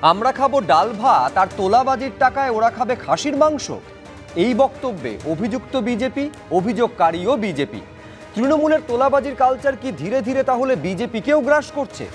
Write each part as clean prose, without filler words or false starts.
আমরা খাবো ডাল ভাত আর তোলাবাজির টাকায় ওরা খাবে খাসির মাংস। এই বক্তব্যে অভিযুক্ত বিজেপি, অভিযোগকারীও বিজেপি। তৃণমূলের তোলাবাজির কালচার কি ধীরে ধীরে তাহলে বিজেপিকেও গ্রাস করছে?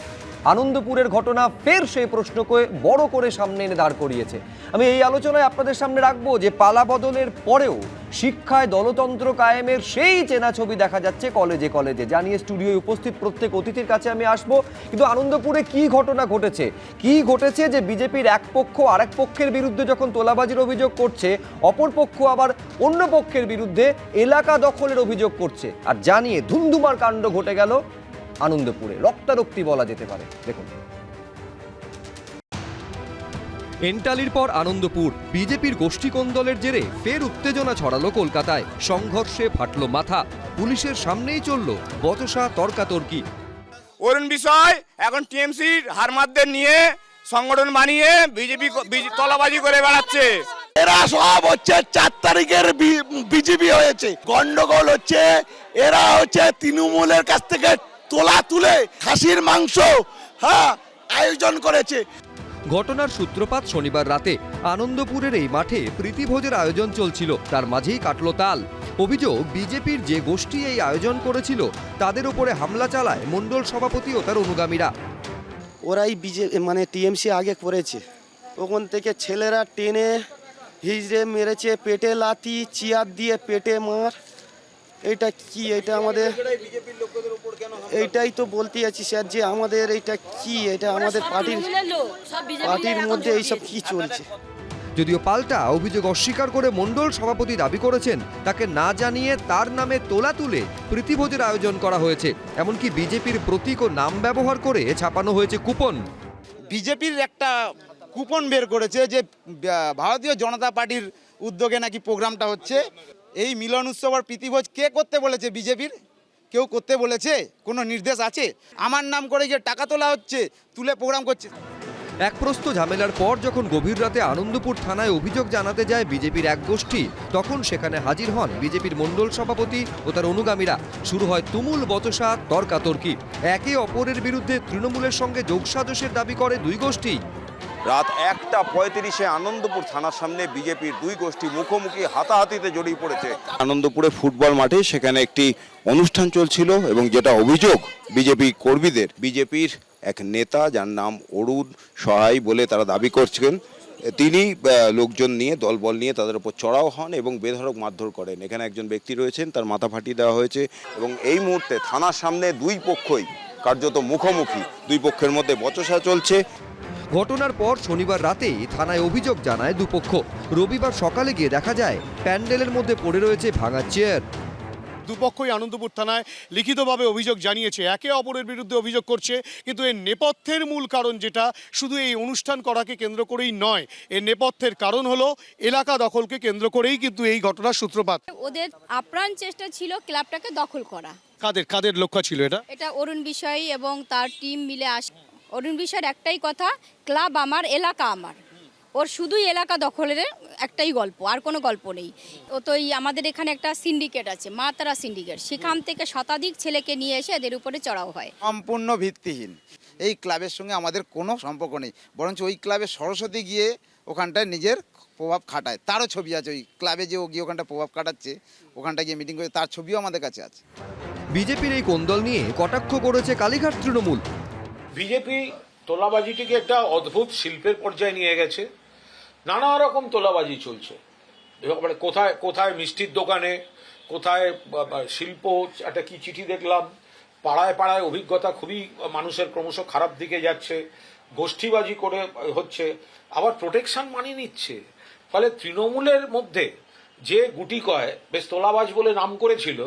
আনন্দপুরের ঘটনা ফের সেই প্রশ্নকে বড় করে সামনে এনে দাঁড় করিয়েছে। আমি এই আলোচনায় আপনাদের সামনে রাখবো যে পালা বদলের পরেও শিক্ষায় দলতন্ত্র কায়েমের সেই চেনা ছবি দেখা যাচ্ছে কলেজে কলেজে। জানিয়ে স্টুডিওয় উপস্থিত প্রত্যেক অতিথির কাছে আমি আসবো, কিন্তু আনন্দপুরে কি ঘটনা ঘটেছে যে বিজেপির এক পক্ষ আরেক পক্ষের বিরুদ্ধে যখন তোলাবাজির অভিযোগ করছে, অপর পক্ষ আবার অন্য পক্ষের বিরুদ্ধে এলাকা দখলের অভিযোগ করছে। আর জানিয়ে ধুমধুমার কাণ্ড ঘটে গেল আনন্দপুরে, রক্তারক্তি বলা যেতে পারে। দেখুন, এন্টালির পর আনন্দপুর, বিজেপির গোষ্ঠী কোন্দলের জেরে ফের উত্তেজনা ছড়ালো কলকাতায়। সংঘর্ষে ফাটলো মাথা, পুলিশের সামনেই চলল বচসা তর্কাতর্কি। অরুণ বিষয় এখন টিএমসির হারমাদদের নিয়ে সংগঠন বানিয়ে বিজেপি তলাবাজি করে বেড়াচ্ছে। এরা সব হচ্ছে 4 তারিখের বিজেপি হয়েছে। গন্ডগোল হচ্ছে, এরা হচ্ছে তৃণমূলের কাছ থেকে তোলা তুলে খাসির মাংস আয়োজন করেছে। ঘটনার সূত্রপাত শনিবার রাতে আনন্দপুরের এই মাঠে প্রীতিভোজের আয়োজন চলছিল, তার মাঝেই কাটলো তাল। অভিযোগ, বিজেপির যে গোষ্ঠী এই আয়োজন করেছিল তাদের উপরে হামলা চালায় মণ্ডল সভাপতি ও তার অনুগামীরা। ওরাই মানে টিএমসি আগে করেছে, ওখান থেকে ছেলেরা টেনে হিজড়ে মেরেছে, পেটে লাথি, চেয়ার দিয়ে পেটে মার। এটা কি, এটা আমাদের এইটাই তো বলতে আছি স্যার, যে আমাদের এইটা কি, এটা আমাদের পার্টির মধ্যে এইসব কি চলছে। যদিও পাল্টা অভিযোগ অস্বীকার করে মণ্ডল সভাপতি দাবি করেছেন তাকে না জানিয়ে তার নামে তোলা তুলে প্রীতিভোজের আয়োজন করা হয়েছে। এমনকি বিজেপির প্রতীক ও নাম ব্যবহার করে ছাপানো হয়েছে কুপন। বিজেপির একটা কুপন বের করেছে যে ভারতীয় জনতা পার্টির উদ্যোগে নাকি প্রোগ্রামটা হচ্ছে। এই মিলন উৎসব আর প্রীতিভোজ কে করতে বলেছে? বিজেপির কেউ করতে বলেছে? কোনো নির্দেশ আছে? আমার নাম করে গিয়ে টাকা তোলা হচ্ছে, তুলে প্রোগ্রাম করছে। এক প্রস্ত ঝামেলার পর যখন গভীর রাতে আনন্দপুর থানায় অভিযোগ জানাতে যায় বিজেপির এক গোষ্ঠী, তখন সেখানে হাজির হন বিজেপির মণ্ডল সভাপতি ও তার অনুগামীরা। শুরু হয় তুমুল বচসা তর্কাতর্কি। একে অপরের বিরুদ্ধে তৃণমূলের সঙ্গে যোগসাজশের দাবি করে দুই গোষ্ঠী। রাত 1:35 আনন্দপুর থানার সামনে বিজেপির দুই গোষ্ঠী মুখোমুখি হাতাহাতিতে জড়িয়ে পড়েছে। আনন্দপুরে ফুটবল মাঠে সেখানে একটি অনুষ্ঠান চলছিল এবং যেটা অভিযোগ বিজেপি কর্মীদের, বিজেপির এক নেতা যার নাম অরুণ সহায় বলে তারা দাবি করছেন, তিনি লোকজন নিয়ে দলবল নিয়ে তাদের উপর চড়াও হন এবং বেধড়ক মারধর করেন। এখানে একজন ব্যক্তি রয়েছেন, তার মাথা ফাটিয়ে দেওয়া হয়েছে এবং এই মুহূর্তে থানার সামনে দুই পক্ষই কার্যত মুখোমুখি, দুই পক্ষের মধ্যে বচসা চলছে। ঘটনার পর শনিবার রাতেই থানায় অভিযোগ জানায় দুপক্ষ। রবিবার সকালে গিয়ে দেখা যায় প্যান্ডেলের মধ্যে পড়ে রয়েছে ভাঙা চেয়ার। দুপক্ষই আনন্দপুর থানায় লিখিতভাবে অভিযোগ জানিয়েছে, একে অপরের বিরুদ্ধে অভিযোগ করছে। কিন্তু এর নেপথ্যের মূল কারণ যেটা, শুধু এই অনুষ্ঠান করাকে কেন্দ্র করেই নয়, এর নেপথ্যের কারণ হলো এলাকা দখলকে কেন্দ্র করেই কিন্তু এই ঘটনার সূত্রপাত। ওদের আপ্রাণ চেষ্টা ছিল ক্লাবটাকে দখল করা। কাদের লক্ষ্য ছিল এটা? এটা অরুণ বিষয় এবং তার টিম মিলে অরুণ বিষয়ের একটাই কথা, ক্লাব আমার, এলাকা আমার। ওর শুধুই এলাকা দখলের একটাই গল্প, আর কোনো গল্প নেই। ও তো আমাদের এখানে একটা সিন্ডিকেট আছে, মা তারা সিন্ডিকেট, সেখান থেকে শতাধিক ছেলেকে নিয়ে এসে এদের উপরে চড়াও হয়। সম্পূর্ণ ভিত্তিহীন। এই ক্লাবের সঙ্গে আমাদের কোনো সম্পর্ক নেই, বরঞ্চ ওই ক্লাবে সরস্বতী গিয়ে ওখানটায় নিজের প্রভাব খাটায়। তারও ছবি আছে, ওই ক্লাবে যে ও গিয়ে ওখানটা প্রভাব খাটাচ্ছে, ওখানটা গিয়ে মিটিং করে, তার ছবিও আমাদের কাছে আছে। বিজেপির এই কোন্দল নিয়ে কটাক্ষ করেছে কালীঘাট তৃণমূল। বিজেপি তোলাবাজিটিকে একটা অদ্ভুত শিল্পের পর্যায়ে নিয়ে গেছে। নানা রকম তোলাবাজি চলছে, কোথায় কোথায় মিষ্টির দোকানে, কোথায় শিল্প, একটা কি চিঠি দেখলাম, পাড়ায় পাড়ায় অভিজ্ঞতা খুবই মানুষের ক্রমশ খারাপ দিকে যাচ্ছে, গোষ্ঠীবাজি করে হচ্ছে, আবার প্রোটেকশন মানিয়ে নিচ্ছে। ফলে তৃণমূলের মধ্যে যে গুটি কয় বেশ তোলাবাজ বলে নাম করেছিল,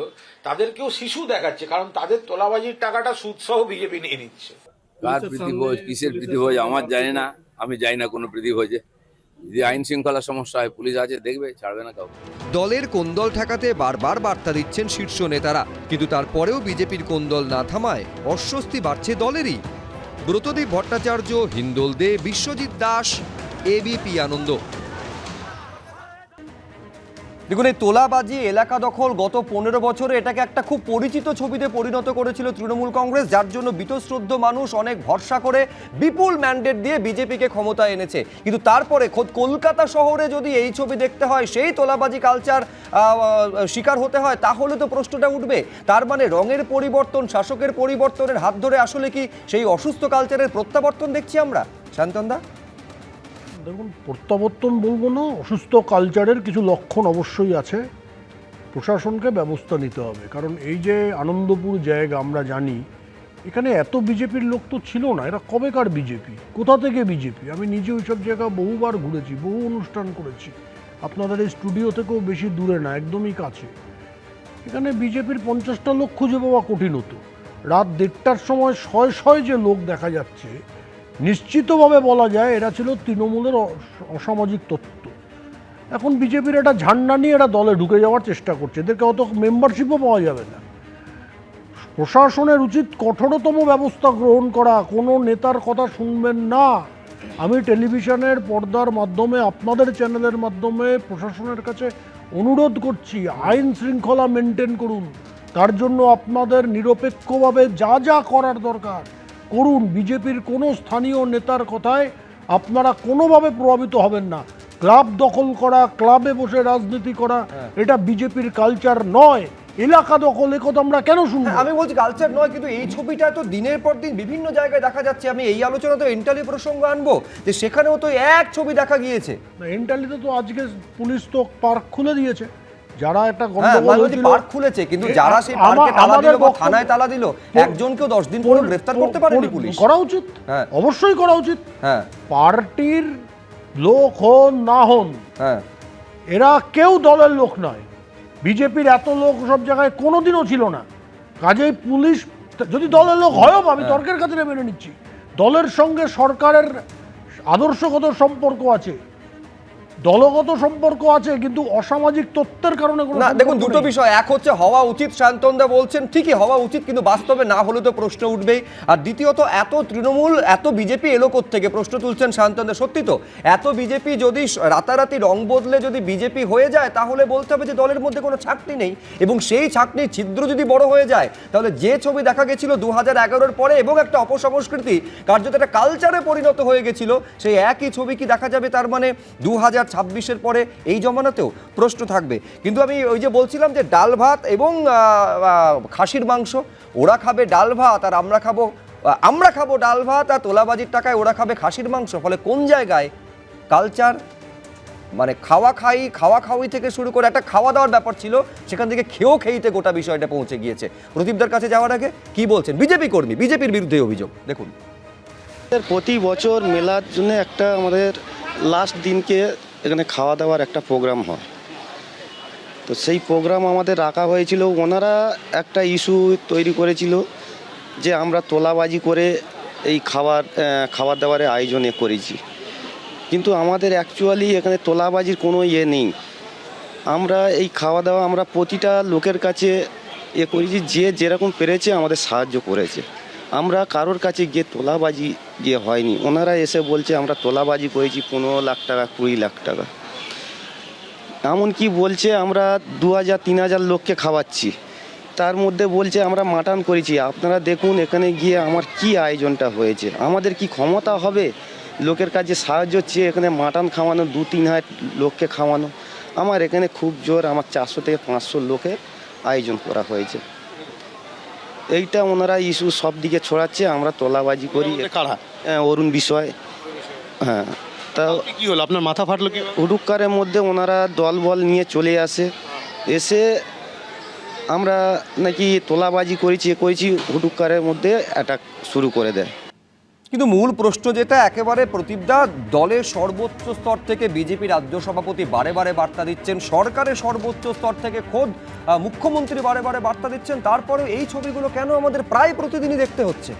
তাদেরকেও শিশু দেখাচ্ছে, কারণ তাদের তোলাবাজির টাকাটা সুদসহ বিজেপি নিয়ে নিচ্ছে। কার প্রীতিভোজ, কিসের প্রীতিভোজ আমার জানি না, আমি যাই না কোনো প্রীতিভোজে। যদি আইন শৃঙ্খলার সমস্যা হয়, পুলিশ আছে, দেখবে, ছাড়বে না কাউকে। দলের কোন্দল ঠেকাতে বারবার বার্তা দিচ্ছেন শীর্ষ নেতারা, কিন্তু তারপরেও বিজেপির কোন্দল না থামায় অস্বস্তি বাড়ছে দলেরই। ব্রতদীপ ভট্টাচার্য, হিন্দোল দে, বিশ্বজিৎ দাস, এবিপি আনন্দ। দেখুন, এই তোলাবাজি, এলাকা দখল গত 15 বছরে এটাকে একটা খুব পরিচিত ছবিতে পরিণত করেছিল তৃণমূল কংগ্রেস, যার জন্য বীতশ্রদ্ধ মানুষ অনেক ভরসা করে বিপুল ম্যান্ডেট দিয়ে বিজেপিকে ক্ষমতায় এনেছে। কিন্তু তারপরে খোদ কলকাতা শহরে যদি এই ছবি দেখতে হয়, সেই তোলাবাজি কালচার শিকার হতে হয়, তাহলে তো প্রশ্নটা উঠবে, তার মানে রঙের পরিবর্তন, শাসকের পরিবর্তনের হাত ধরে আসলে কি সেই অসুস্থ কালচারের প্রত্যাবর্তন দেখছি আমরা? শান্তনদা, দেখুন, প্রত্যাবর্তন বলবো না, অসুস্থ কালচারের কিছু লক্ষণ অবশ্যই আছে। প্রশাসনকে ব্যবস্থা নিতে হবে, কারণ এই যে আনন্দপুর জায়গা আমরা জানি, এখানে এত বিজেপির লোক তো ছিল না। এরা কবেকার বিজেপি, কোথা থেকে বিজেপি? আমি নিজে ওইসব জায়গা বহুবার ঘুরেছি, বহু অনুষ্ঠান করেছি, আপনাদের এই স্টুডিও থেকেও বেশি দূরে না, একদমই কাছে। এখানে বিজেপির 50টা লোক খুঁজে পাওয়া কঠিন হতো। রাত 1:30টার সময় শয় যে লোক দেখা যাচ্ছে, নিশ্চিতভাবে বলা যায় এরা ছিল তৃণমূলের অসামাজিক তত্ত্ব। এখন বিজেপির একটা ঝান্ডা নিয়ে এরা দলে ঢুকে যাওয়ার চেষ্টা করছে, এদেরকে অত মেম্বারশিপও পাওয়া যাবে না। প্রশাসনের উচিত কঠোরতম ব্যবস্থা গ্রহণ করা। কোনো নেতার কথা শুনবেন না। আমি টেলিভিশনের পর্দার মাধ্যমে, আপনাদের চ্যানেলের মাধ্যমে প্রশাসনের কাছে অনুরোধ করছি, আইন শৃঙ্খলা মেনটেন করুন। তার জন্য আপনাদের নিরপেক্ষভাবে যা যা করার দরকার করুন। বিজেপির কোনো স্থানীয় নেতার কথায় আপনারা কোনোভাবে প্রভাবিত হবেন না। ক্লাব দখল করা, ক্লাবে বসে রাজনীতি করা, এটা বিজেপির কালচার নয়। এলাকা দখল, এ কথা আমরা কেন শুনবো? আমি বলছি কালচার নয়, কিন্তু এই ছবিটা তো দিনের পর দিন বিভিন্ন জায়গায় দেখা যাচ্ছে। আমি এই আলোচনা তো এন্টালি প্রসঙ্গ আনবো, যে সেখানেও তো এক ছবি দেখা গিয়েছে। এন্টালিতে তো আজকে পুলিশ তো পার্ক খুলে দিয়েছে। যারা একটা পার্ক খুলেছে, কিন্তু যারা সেই পার্কে তালা দিল বা থানায় তালা দিল, একজনকেও 10 দিন পরে গ্রেফতার করতে পারেনি পুলিশ। করা উচিত, অবশ্যই করা উচিত। হ্যাঁ, পার্টির লোক হন না হন, হ্যাঁ, এরা কেউ দলের লোক নয়। বিজেপির এত লোক সব জায়গায় কোনোদিনও ছিল না। কাজেই পুলিশ যদি দলের লোক হয়ও, আমি তর্কের খাতিরে মেনে নিচ্ছি, দলের সঙ্গে সরকারের আদর্শগত সম্পর্ক আছে, দলগত সম্পর্ক আছে, কিন্তু অসামাজিক তত্ত্বের কারণে কোনো না। দেখুন, দুটো বিষয়, এক হচ্ছে হওয়া উচিত, শান্তনদা বলছেন ঠিকই হওয়া উচিত, কিন্তু বাস্তবে না হলে তো প্রশ্ন উঠবেই। আর দ্বিতীয়ত, এত তৃণমূল, এত বিজেপি এলো থেকে প্রশ্ন তুলছেন শান্তনদা। সত্যি তো, এত বিজেপি যদি রাতারাতি রং বদলে যদি বিজেপি হয়ে যায়, তাহলে বলতে হবে যে দলের মধ্যে কোনো ছাঁকনি নেই, এবং সেই ছাঁকনির ছিদ্র যদি বড় হয়ে যায়, তাহলে যে ছবি দেখা গেছিল 2011-এর পরে, এবং একটা অপসংস্কৃতি কার্যত একটা কালচারে পরিণত হয়ে গেছিল, সেই একই ছবি কি দেখা যাবে তার মানে 2026-এর পরে এই জমানাতেও? প্রশ্ন থাকবে। কিন্তু আমি ওই যে বলছিলাম যে ডাল ভাত এবং খাসির মাংস, ওরা খাবে ডাল ভাত আর আমরা খাবো ডাল ভাত, আর তোলাবাজির টাকায় ওরা খাবে খাসির মাংস। ফলে কোন জায়গায় কালচার, মানে খাওয়া খাওয়ি থেকে শুরু করে একটা খাওয়া দাওয়ার ব্যাপার ছিল, সেখান থেকে খেয়েতে গোটা বিষয়টা পৌঁছে গিয়েছে। প্রদীপদার কাছে যাওয়ার আগে কি বলছেন বিজেপি কর্মী, বিজেপির বিরুদ্ধে অভিযোগ দেখুন। প্রতি বছর মেলার জন্য একটা আমাদের লাস্ট দিনকে এখানে খাওয়া দাওয়ার একটা প্রোগ্রাম হয়, তো সেই প্রোগ্রাম আমাদের রাখা হয়েছিল। ওনারা একটা ইস্যু তৈরি করেছিল যে আমরা তোলাবাজি করে এই খাবার দাবারের আয়োজন করেছি, কিন্তু আমাদের অ্যাকচুয়ালি এখানে তোলাবাজির কোনো ইয়ে নেই। আমরা এই খাওয়া দাওয়া আমরা প্রতিটা লোকের কাছে করেছি, যে যেরকম পেরেছে আমাদের সাহায্য করেছে। আমরা কারোর কাছে গিয়ে তোলাবাজি হয়নি। ওনারা এসে বলছে আমরা তোলাবাজি করেছি 15 লাখ টাকা, 20 লাখ টাকা, এমনকি বলছে আমরা 2000-3000 লোককে খাওয়াচ্ছি, তার মধ্যে বলছে আমরা মাটন করেছি। আপনারা দেখুন এখানে গিয়ে আমার কি আয়োজনটা হয়েছে, আমাদের কি ক্ষমতা হবে লোকের কাছে সাহায্য চেয়ে এখানে মাটন খাওয়ানো, 2-3 লোককে খাওয়ানো? আমার এখানে খুব জোর, আমার 400 থেকে 500 লোকের আয়োজন করা হয়েছে। এইটা ওনারা ইস্যু সব দিকে ছড়াচ্ছে, আমরা তোলাবাজি করি। অরুণ বিষয়, হ্যাঁ। তা কি হলো, আপনার মাথা ফাটলো কি? হুডুক্কারের মধ্যে ওনারা দলবল নিয়ে চলে এসে আমরা নাকি তোলাবাজি করেছি হুডুক্কারের মধ্যে অ্যাটাক শুরু করে দেয়। কিন্তু মূল প্রশ্ন যেটা, একেবারে প্রদীপদা, দলের সর্বোচ্চ স্তর থেকে বিজেপি রাজ্য সভাপতি বারে বারে বার্তা দিচ্ছেন, সরকারের সর্বোচ্চ স্তর থেকে খোদ মুখ্যমন্ত্রী বারে বারে বার্তা দিচ্ছেন, তারপরে এই ছবিগুলো কেন আমাদের প্রায় প্রতিদিনই দেখতে হচ্ছে?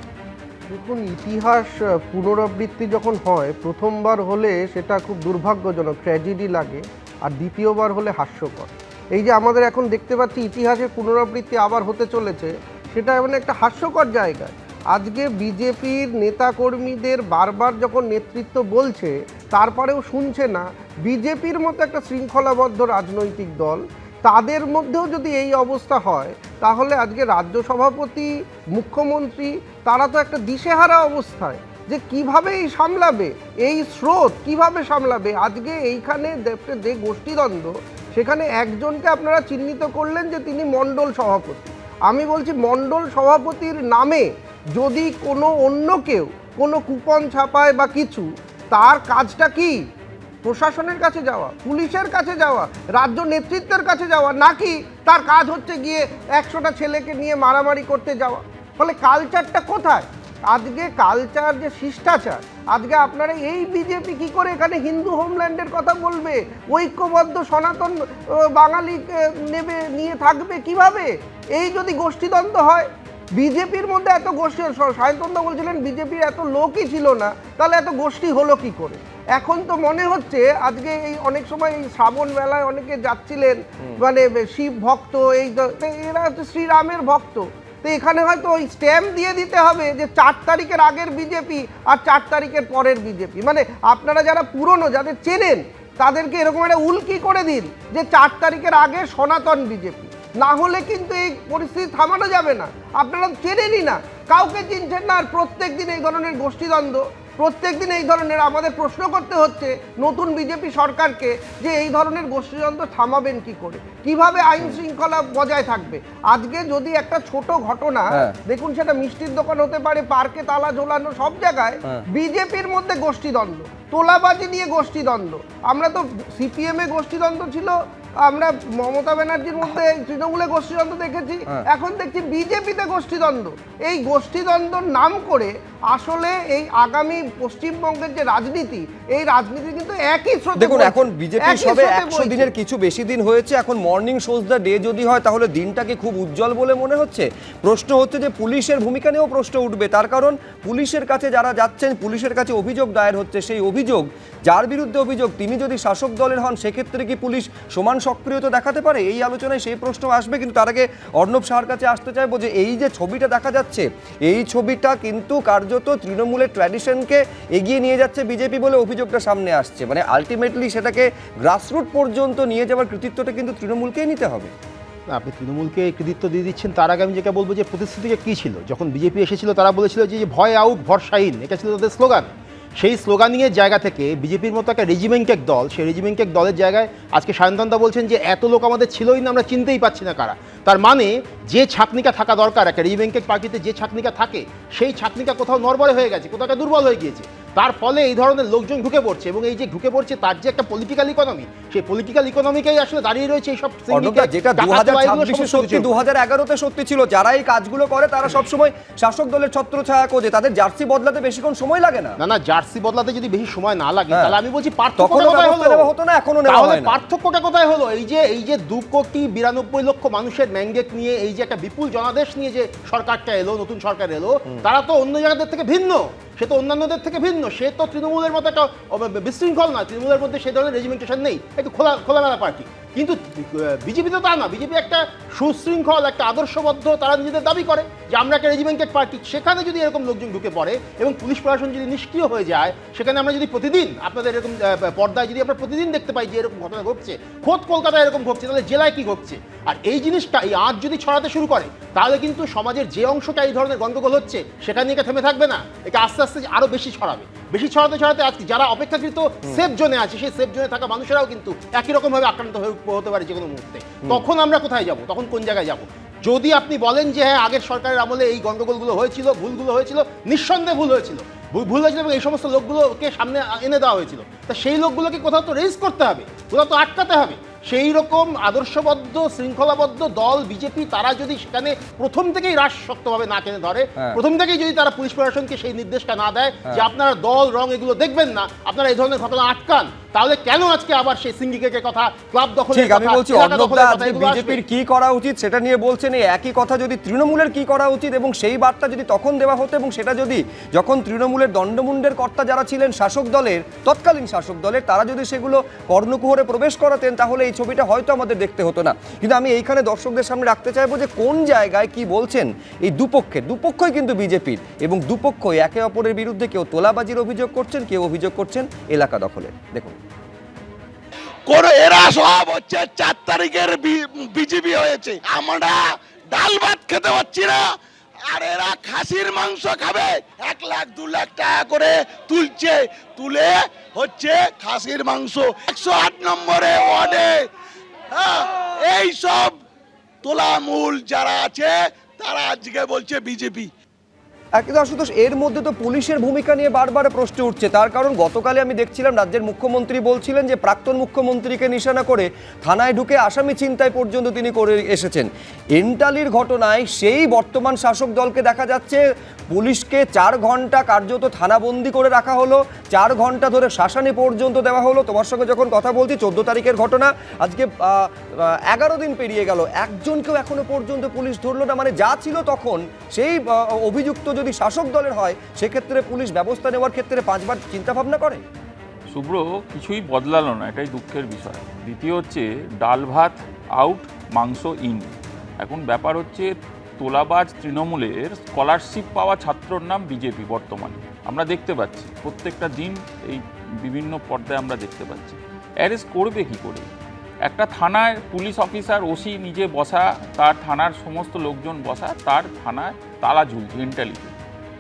দেখুন, ইতিহাস পুনরাবৃত্তি যখন হয়, প্রথমবার হলে সেটা খুব দুর্ভাগ্যজনক, ট্র্যাজেডি লাগে, আর দ্বিতীয়বার হলে হাস্যকর। এই যে আমাদের এখন দেখতে পাচ্ছি ইতিহাসের পুনরাবৃত্তি আবার হতে চলেছে, সেটা মানে একটা হাস্যকর জায়গায়। আজকে বিজেপির নেতাকর্মীদের বারবার যখন নেতৃত্ব বলছে তারপরেও শুনছে না, বিজেপির মতো একটা শৃঙ্খলাবদ্ধ রাজনৈতিক দল, তাদের মধ্যেও যদি এই অবস্থা হয় তাহলে আজকে রাজ্য সভাপতি, মুখ্যমন্ত্রী তারা তো একটা দিশেহারা অবস্থায়, যে কিভাবে এই সামলাবে, এই স্রোত কিভাবে সামলাবে। আজকে এইখানে যে গোষ্ঠীদ্বন্দ্ব, সেখানে একজনকে আপনারা চিহ্নিত করলেন যে তিনি মণ্ডল সভাপতি। আমি বলছি মণ্ডল সভাপতির নামে যদি কোনো অন্য কেউ কোনো কুপন ছাপায় বা কিছু, তার কাজটা কি? প্রশাসনের কাছে যাওয়া, পুলিশের কাছে যাওয়া, রাজ্য নেতৃত্বের কাছে যাওয়া, নাকি তার কাজ হচ্ছে গিয়ে 100টা ছেলেকে নিয়ে মারামারি করতে যাওয়া? ফলে কালচারটা কোথায়? আজকে কালচার যে শিষ্টাচার, আজকে আপনারা এই বিজেপি কি করে এখানে হিন্দু হোমল্যান্ডের কথা বলবে, ঐক্যবদ্ধ সনাতন বাঙালিকে নিয়ে থাকবে কিভাবে? এই যদি গোষ্ঠীদ্বন্দ্ব হয়, বিজেপির মধ্যে এত গোষ্ঠী, সায়ন্তনদা বলছিলেন বিজেপির এত লোকই ছিল না, তাহলে এত গোষ্ঠী হলো কি করে? এখন তো মনে হচ্ছে আজকে এই অনেক সময় এই শ্রাবণ মেলায় অনেকে যাচ্ছিলেন, মানে শিব ভক্ত, এরা হচ্ছে শ্রীরামের ভক্ত, তো এখানে হয়তো ওই স্ট্যাম্প দিয়ে দিতে হবে যে 4 তারিখের আগের বিজেপি আর 4 তারিখের পরের বিজেপি। মানে আপনারা যারা পুরনো, যাদের চেনেন, তাদেরকে এরকম একটা উল্কি করে দিন যে 4 তারিখের আগে সনাতন বিজেপি, না হলে কিন্তু এই পরিস্থিতি থামানো যাবে না। আপনারা চেনেনই না, কাউকে চিনছেন না, আর প্রত্যেক দিন এই ধরনের গোষ্ঠীদ্বন্দ্ব, প্রত্যেক দিন এই ধরনের, আমাদের প্রশ্ন করতে হচ্ছে নতুন বিজেপি সরকারকে যে এই ধরনের গোষ্ঠীদ্বন্দ্ব থামাবেন কি করে, কিভাবে আইন শৃঙ্খলা বজায় থাকবে। আজকে যদি একটা ছোট ঘটনা দেখুন, সেটা মিষ্টির দোকান হতে পারে, পার্কে তালা ঝোলানো, সব জায়গায় বিজেপির মধ্যে গোষ্ঠীদ্বন্দ্ব, তোলাবাজি নিয়ে গোষ্ঠীদ্বন্দ্ব। আমরা তো সিপিএমে গোষ্ঠীদ্বন্দ্ব ছিল, আমরা মমতা ব্যানার্জির মধ্যে তৃণমূলে গোষ্ঠীদ্বন্দ্ব দেখেছি, এখন দেখছি বিজেপিতে গোষ্ঠীদ্বন্দ্ব। এই গোষ্ঠীদ্বন্দ্বর নাম করে আসলে এই আগামী পশ্চিমবঙ্গের যে রাজনীতি, এই রাজনীতি কিন্তু একই স্রোতে। দেখুন, এখন বিজেপি সবে 100 দিনের কিছু বেশি দিন হয়েছে, এখন মর্নিং শোজ দ্য ডে যদি হয় তাহলে দিনটা কি খুব উজ্জ্বল বলে মনে হচ্ছে? প্রশ্ন হচ্ছে যে পুলিশের ভূমিকা নিয়েও প্রশ্ন উঠবে, তার কারণ পুলিশের কাছে যারা যাচ্ছেন, পুলিশের কাছে অভিযোগ দায়ের হচ্ছে, সেই অভিযোগ, যার বিরুদ্ধে অভিযোগ, তিনি যদি শাসক দলের হন, সেক্ষেত্রে কি পুলিশ সমান সক্রিয়তা দেখাতে পারে? এই আলোচনায় সেই প্রশ্ন আসবে। কিন্তু তার আগে অর্ণব শাহর কাছে আসতে চাইবো যে এই যে ছবিটা দেখা যাচ্ছে, এই ছবিটা কিন্তু কার্যত তৃণমূলের ট্র্যাডিশনকে এগিয়ে নিয়ে যাচ্ছে বিজেপি বলে অভিযোগটা সামনে আসছে। মানে আলটিমেটলি সেটাকে গ্রাসরুট পর্যন্ত নিয়ে যাওয়ার কৃতিত্বটা কিন্তু তৃণমূলকেই নিতে হবে। আপনি তৃণমূলকে কৃতিত্ব দিয়ে দিচ্ছেন, তার আগে আমি যেটা বলবো যে প্রতিশ্রুতিটা কী ছিল, যখন বিজেপি এসেছিল তারা বলেছিল যে ভয় আউট ভরসাহীন, এটা ছিল তাদের স্লোগান। সেই স্লোগানিংয়ের জায়গা থেকে বিজেপির মতো একটা রেজিমেন্টেড দল, সেই রেজিমেন্টেড দলের জায়গায় আজকে সায়ন্তনদা বলছেন যে এত লোক আমাদের ছিলই না, আমরা চিনতেই পাচ্ছি না কারা। তার মানে যে ছাকনিকা থাকা দরকার একটা রেজিমেন্টেড পার্টিতে, যে ছাকনিকা থাকে, সেই ছাকনিকা কোথাও নড়বড়ে হয়ে গেছে, কোথাও দুর্বল হয়ে গিয়েছে। তার ফলে এই ধরনের লোকজন ঢুকে পড়ছে, এবং এই যে ঢুকে পড়ছে তার যে একটা পলিটিক্যাল ইকোনমি, সেই পলিটিক্যাল ইকোনমিকেই আসলে দাঁড়িয়ে রয়েছে এইসব যেটা 2026-এ সত্যি, 2011-তে সত্যি ছিল। যারা এই কাজগুলো করে তারা সবসময় শাসক দলের ছত্রছায়া খোঁজে, তাদের জার্সি বদলাতে বেশিক্ষণ সময় লাগে না। না, জার্সি বদলাতে যদি বেশি সময় না লাগে, তাহলে আমি বলছি পার্থক্যটা কোথায় হলো? এই যে 2,92,00,000 লক্ষ মানুষের ম্যান্ডেট নিয়ে, এই যে একটা বিপুল জনাদেশ নিয়ে যে সরকারটা এলো, নতুন সরকার এলো, তারা তো অন্য জায়গাদের থেকে ভিন্ন, সে তো অন্যান্যদের থেকে ভিন্ন, সে তো তৃণমূলের মতো একটা বিশৃঙ্খল না, তৃণমূলের মধ্যে সে ধরনের রেজিমেন্টেশন নেই, একটু খোলামেলা পার্টি। কিন্তু বিজেপি তো তা না, বিজেপি একটা সুশৃঙ্খল, একটা আদর্শবদ্ধ, তারা নিজেদের দাবি করে যে আমরা একটা রেজিমেন্টেড পার্টি। সেখানে যদি এরকম লোকজন ঢুকে পড়ে এবং পুলিশ প্রশাসন যদি নিষ্ক্রিয় হয়ে যায়, সেখানে আমরা যদি প্রতিদিন আপনাদের এরকম পর্দায় যদি আমরা প্রতিদিন দেখতে পাই যে এরকম ঘটনা ঘটছে, খোদ কলকাতায় এরকম ঘটছে, তাহলে জেলায় কি ঘটছে? আর এই জিনিসটা, এই আঁচ যদি ছড়াতে শুরু করে, তাহলে কিন্তু সমাজের যে অংশটা এই ধরনের গন্ডগোল হচ্ছে, সেখানে একে থেমে থাকবে না, এটা আস্তে আস্তে আরো বেশি ছড়াবে। বেশি ছড়াতে আজকে যারা অপেক্ষাকৃত সেফ জোনে আছে, সেই সেফ জোনে থাকা মানুষেরাও কিন্তু একই রকম ভাবে আক্রান্ত হতে পারে যে কোনো মুহূর্তে। তখন আমরা কোথায় যাব? তখন কোন জায়গায় যাব? যদি আপনি বলেন যে হ্যাঁ, আগের সরকারের আমলে এই গন্ডগোলগুলো হয়েছিল, ভুলগুলো হয়েছিল, নিঃসন্দেহে ভুল হয়েছিল এবং এই সমস্ত লোকগুলোকে সামনে এনে দেওয়া হয়েছিল, তা সেই লোকগুলোকে কোথাও তো রেজ করতে হবে, কোথাও তো আটকাতে হবে। সেই রকম আদর্শবদ্ধ, শৃঙ্খলাবদ্ধ দল বিজেপি, তারা যদি সেখানে প্রথম থেকেই রাশ শক্তভাবে না টেনে ধরে, প্রথম থেকেই যদি তারা পুলিশ প্রশাসনকে সেই নির্দেশটা না দেয় যে আপনারা দল রং এগুলো দেখবেন না, আপনারা এই ধরনের ঘটনা আটকান, তাহলে কেন আজকে আবার সেই সিন্ডিকেটের কথা, ক্লাব দখলের কথা, আমি বলছি বিজেপির কি করা উচিত সেটা নিয়ে বলছেন, এই একই কথা যদি তৃণমূলের কি করা উচিত, এবং সেই বার্তা যদি তখন দেওয়া হতো, এবং সেটা যদি যখন তৃণমূলের দণ্ডমুণ্ডের কর্তা যারা ছিলেন শাসক দলের, তৎকালীন শাসক দলের, তারা যদি সেগুলো কর্ণকুহরে প্রবেশ করাতেন, তাহলে এই ছবিটা হয়তো আমাদের দেখতে হতো না। কিন্তু আমি এইখানে দর্শকদের সামনে রাখতে চাইবো যে কোন জায়গায় কি বলছেন এই দুপক্ষই কিন্তু বিজেপির, এবং দুপক্ষই একে অপরের বিরুদ্ধে কেউ তোলাবাজির অভিযোগ করছেন, কেউ অভিযোগ করছেন এলাকা দখলের। দেখুন, এরা সব হচ্ছে 4 তারিখের বিজেপি হয়েছে। আমরা ডাল ভাত খেতে পাচ্ছি না, আর এরা খাসির মাংস খাবে। 1 লাখ 2 লাখ টাকা করে তুলে হচ্ছে খাসির মাংস 108 নম্বরে ওয়ার্ডে। এই সব তোলামূল যারা আছে তারা আজকে বলছে বিজেপি। কিন্তু আশুতোষ, এর মধ্যে তো পুলিশের ভূমিকা নিয়ে বারবার প্রশ্ন উঠছে। তার কারণ গতকালে আমি দেখছিলাম রাজ্যের মুখ্যমন্ত্রী বলছিলেন যে প্রাক্তন মুখ্যমন্ত্রীকে নিশানা করে থানায় ঢুকে আসামি ছিনতাই পর্যন্ত তিনি করে এসেছেন। এন্টালির ঘটনায় সেই বর্তমান শাসক দলকে দেখা যাচ্ছে পুলিশকে 4 ঘন্টা কার্যত থানাবন্দি করে রাখা হলো, 4 ঘন্টা ধরে শাসানি পর্যন্ত দেওয়া হলো। তোমার সঙ্গে যখন কথা বলছি 14 তারিখের ঘটনা, আজকে 11 দিন পেরিয়ে গেল, একজনকেও এখনো পর্যন্ত পুলিশ ধরলো না। মানে যা ছিল তখন সেই অভিযুক্ত যদি শাসক দলের হয় সেক্ষেত্রে পুলিশ ব্যবস্থা নেওয়ার ক্ষেত্রে 5 বার চিন্তা ভাবনা করে। শুভ্র, কিছুই বদলালো না, এটাই দুঃখের বিষয়। দ্বিতীয় হচ্ছে ডাল ভাত আউট, মাংস ইন। এখন ব্যাপার হচ্ছে তোলাবাজ তৃণমূলের স্কলারশিপ পাওয়া ছাত্রর নাম বিজেপি। বর্তমানে আমরা দেখতে পাচ্ছি প্রত্যেকটা দিন এই বিভিন্ন পর্দায় আমরা দেখতে পাচ্ছি। অ্যারেস্ট করবে কি করে? একটা থানায় পুলিশ অফিসার ওসি নিজে বসা, তার থানার সমস্ত লোকজন বসা, তার থানায় তালা ঝুলছে এন্টালিতে।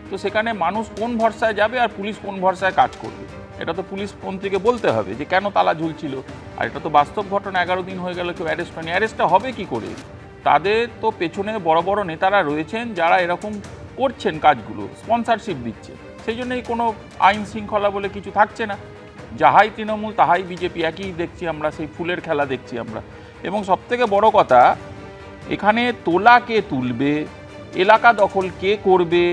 তো সেখানে মানুষ কোন ভরসায় যাবে আর পুলিশ কোন ভরসায় কাজ করবে? এটা তো পুলিশ মন্ত্রীকে বলতে হবে যে কেন তালা ঝুলছিল। আর এটা তো বাস্তব ঘটনা, 11 দিন হয়ে গেল কেউ অ্যারেস্ট হয়নি। অ্যারেস্টটা হবে কি করে? তাদের তো পেছনে বড় বড় নেতারা রয়েছেন যারা এরকম করছেন কাজগুলো, স্পন্সরশিপ দিচ্ছে। সেই জন্যই কোনো আইন শৃঙ্খলা বলে কিছু থাকছে না। যাহাই তৃণমূল তাহাই বিজেপি, একই দেখছি আমরা, সেই ফুলের খেলা দেখছি আমরা। এবং সবথেকে বড় কথা, এখানে তোলা কে তুলবে, এলাকা দখল কে করবে,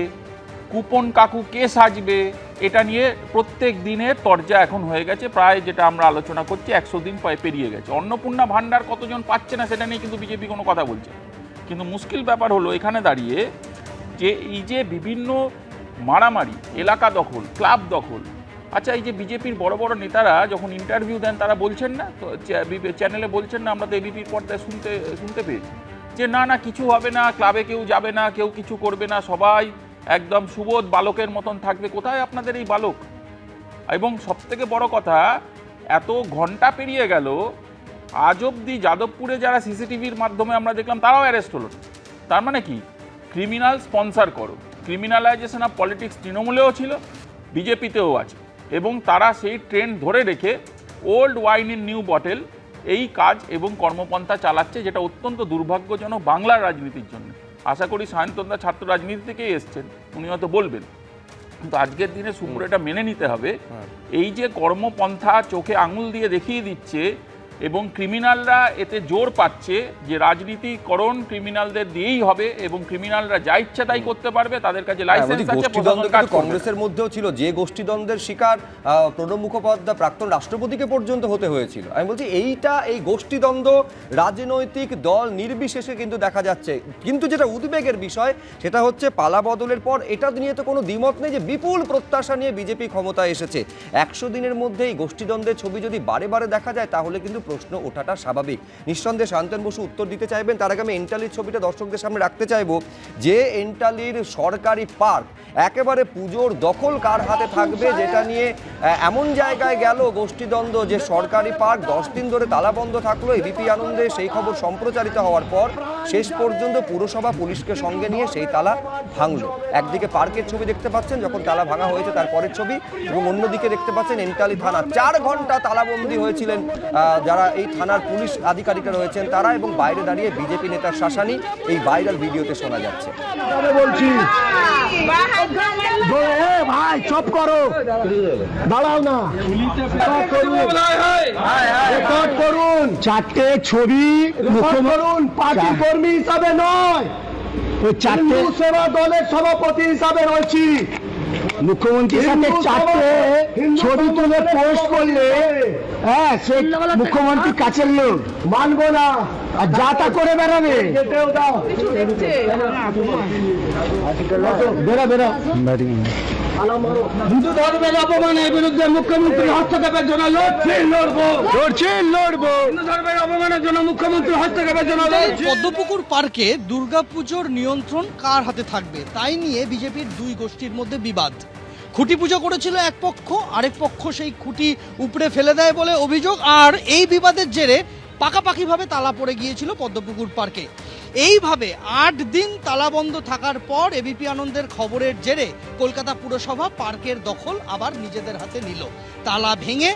কুপন কাকু কে সাজবে, এটা নিয়ে প্রত্যেক দিনের তরজা এখন হয়ে গেছে। প্রায় যেটা আমরা আলোচনা করছি 100 দিন পেরিয়ে গেছে। অন্নপূর্ণা ভাণ্ডার কতজন পাচ্ছে না সেটা নিয়ে কিন্তু বিজেপি কোনো কথা বলছে। কিন্তু মুশকিল ব্যাপার হলো এখানে দাঁড়িয়ে যে এই যে বিভিন্ন মারামারি, এলাকা দখল, ক্লাব দখল। আচ্ছা, এই যে বিজেপির বড় বড় নেতারা যখন ইন্টারভিউ দেন তারা বলছেন না, তো চ্যানেলে বলছেন না, আমরা তো এবিপির পর্দায় শুনতে পেয়েছি যে না কিছু হবে না, ক্লাবে কেউ যাবে না, কেউ কিছু করবে না, সবাই একদম সুবোধ বালকের মতন থাকবে। কোথায় আপনাদের এই বালক? এবং সবথেকে বড় কথা, এত ঘন্টা পেরিয়ে গেল, আজ অবধি যাদবপুরে যারা সিসিটিভির মাধ্যমে আমরা দেখলাম তারাও অ্যারেস্ট হলো। তার মানে কি? ক্রিমিনাল স্পন্সার করো। ক্রিমিনালাইজেশন অফ পলিটিক্স তৃণমূলেও ছিল, বিজেপিতেও আছে, এবং তারা সেই ট্রেন্ড ধরে রেখে old wine in new bottle এই কাজ এবং কর্মপন্থা চালাচ্ছে, যেটা অত্যন্ত দুর্ভাগ্যজনক বাংলার রাজনীতির জন্য। আশা করি সায়ন্তনদা ছাত্র রাজনীতি থেকেই এসছেন, উনি হয়তো বলবেন। কিন্তু আজকের দিনে শুভ্র এটা মেনে নিতে হবে, এই যে কর্মপন্থা চোখে আঙুল দিয়ে দেখিয়ে দিচ্ছে এবং ক্রিমিনালরা এতে জোর পাচ্ছে যে রাজনীতিকরণ ক্রিমিনালদের দিয়েই হবে এবং ক্রিমিনালরা যা ইচ্ছা তাই করতে পারবে, তাদের কাছে লাইসেন্স আছে। গোষ্ঠীদ্বন্দ্ব কিন্তু কংগ্রেসের মধ্যেও ছিল, যে গোষ্ঠীদ্বন্দ্বের শিকার প্রণব মুখোপাধ্যায় প্রাক্তন রাষ্ট্রপতিকে পর্যন্ত হতে হয়েছিল। আমি বলছি এই গোষ্ঠীদ্বন্দ্ব রাজনৈতিক দল নির্বিশেষে কিন্তু দেখা যাচ্ছে। কিন্তু যেটা উদ্বেগের বিষয় সেটা হচ্ছে পালা বদলের পর এটা নিয়ে তো কোনো দ্বিমত নেই যে বিপুল প্রত্যাশা নিয়ে বিজেপি ক্ষমতায় এসেছে। 100 দিনের মধ্যে এই গোষ্ঠীদ্বন্দ্বের ছবি যদি বারে বারে দেখা যায় তাহলে কিন্তু প্রশ্ন ওঠাটা স্বাভাবিক। নিঃসন্দেহে শান্তন বসু উত্তর দিতে চাইবেন। তার আগে আমি এন্টালির ছবিটা দর্শকদের সামনে রাখতে চাইবো যে এন্টালির সরকারি পার্ক একেবারে পুজোর দখল কার হাতে থাকবে, যেটা নিয়ে এমন জায়গায় গেল গোষ্ঠীদ্বন্দ্ব যে সরকারি পার্ক 10 দিন ধরে তালাবন্ধ থাকলো। এবিপি আনন্দে সেই খবর সম্প্রচারিত হওয়ার পর শেষ পর্যন্ত পুরসভা পুলিশকে সঙ্গে নিয়ে সেই তালা ভাঙলো। একদিকে পার্কের ছবি দেখতে পাচ্ছেন যখন তালা ভাঙা হয়েছে তারপরের ছবি, এবং অন্যদিকে দেখতে পাচ্ছেন এন্টালি থানা 4 ঘন্টা তালাবন্দি হয়েছিলেন যারা এই থানার পুলিশ আধিকারিকরা রয়েছেন তারা, এবং বাইরে দাঁড়িয়ে বিজেপি নেতার শাসানি এই ভাইরাল ভিডিওতে শোনা যাচ্ছে। বলছি ভাই চুপ করো, দাঁড়াও না, রেকর্ড করুন। 4টে ছবি করুন, পার্টি কর্মী হিসাবে নয়, হিন্দু সেবা দলের সভাপতি হিসাবে রয়েছি। মুখ্যমন্ত্রীর সাথে 4টে ছবি তুলে পোস্ট করলে হ্যাঁ সে মুখ্যমন্ত্রীর কাছের লোক, মানবো না, আর যা তা করে বেড়াবে। বেরো হিন্দু ধর্মের অপমানের বিরুদ্ধে মুখ্যমন্ত্রী হস্তক্ষেপের জন্য লড়বো। হিন্দু ধর্মের অপমানের জন্য মুখ্যমন্ত্রী হস্তক্ষেপের জন্য পদ্মপুকুর পার্কে দুর্গাপুজোর নিয়ন্ত্রণ কার হাতে থাকবে তাই নিয়ে বিজেপির দুই গোষ্ঠীর মধ্যে বিবাদ। খুঁটি পুজো করেছিল এক পক্ষ, আরেক পক্ষ সেই খুঁটি উপড়ে ফেলে দেয় বলে অভিযোগ। আর এই বিবাদের জেরে পাকাপাকিভাবে তালা পড়ে গিয়েছিল পদ্মপুকুর পার্কে। এইভাবে ৮ দিন তালা বন্ধ থাকার পর এবিপি আনন্দের খবরের জেরে কলকাতা পুরসভা পার্কের দখল আবার নিজেদের হাতে নিল। তালা ভেঙে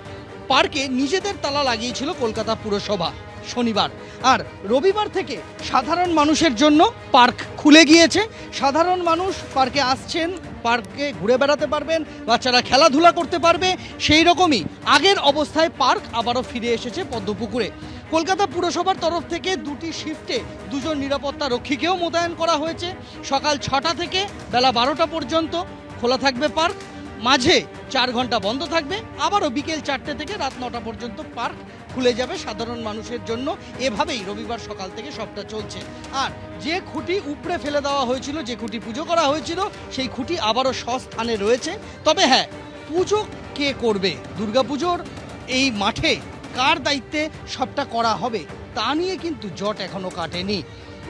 পার্কে নিজেদের তালা লাগিয়েছিল কলকাতা পুরসভা শনিবার। আর রবিবার থেকে সাধারণ মানুষের জন্য পার্ক খুলে গিয়েছে। সাধারণ মানুষ পার্কে আসছেন, পার্কে ঘুরে বেড়াতে পারবেন, বাচ্চারা খেলাধুলা করতে পারবে। সেই রকমই আগের অবস্থায় পার্ক আবারও ফিরে এসেছে পদ্মপুকুরে। কলকাতা পুরসভার তরফ থেকে 2টি শিফটে 2 জন নিরাপত্তা রক্ষীকেও মোতায়েন করা হয়েছে। সকাল 6টা থেকে বেলা 12টা পর্যন্ত খোলা থাকবে পার্ক, মাঝে 4 ঘন্টা বন্ধ থাকবে। আবারও বিকেল 4টে থেকে রাত 9টা পর্যন্ত পার্ক খুলে যাবে সাধারণ মানুষের জন্য। এভাবেই রবিবার সকাল থেকে সবটা চলছে। আর যে খুঁটি উপড়ে ফেলে দেওয়া হয়েছিল, যে খুঁটি পুজো করা হয়েছিল, সেই খুঁটি আবারও স্বস্থানে রয়েছে। তবে হ্যাঁ, পুজো কে করবে, দুর্গাপুজোর এই মাঠে কার দায়িত্বে সবটা করা হবে তা নিয়ে কিন্তু জট এখনো কাটেনি।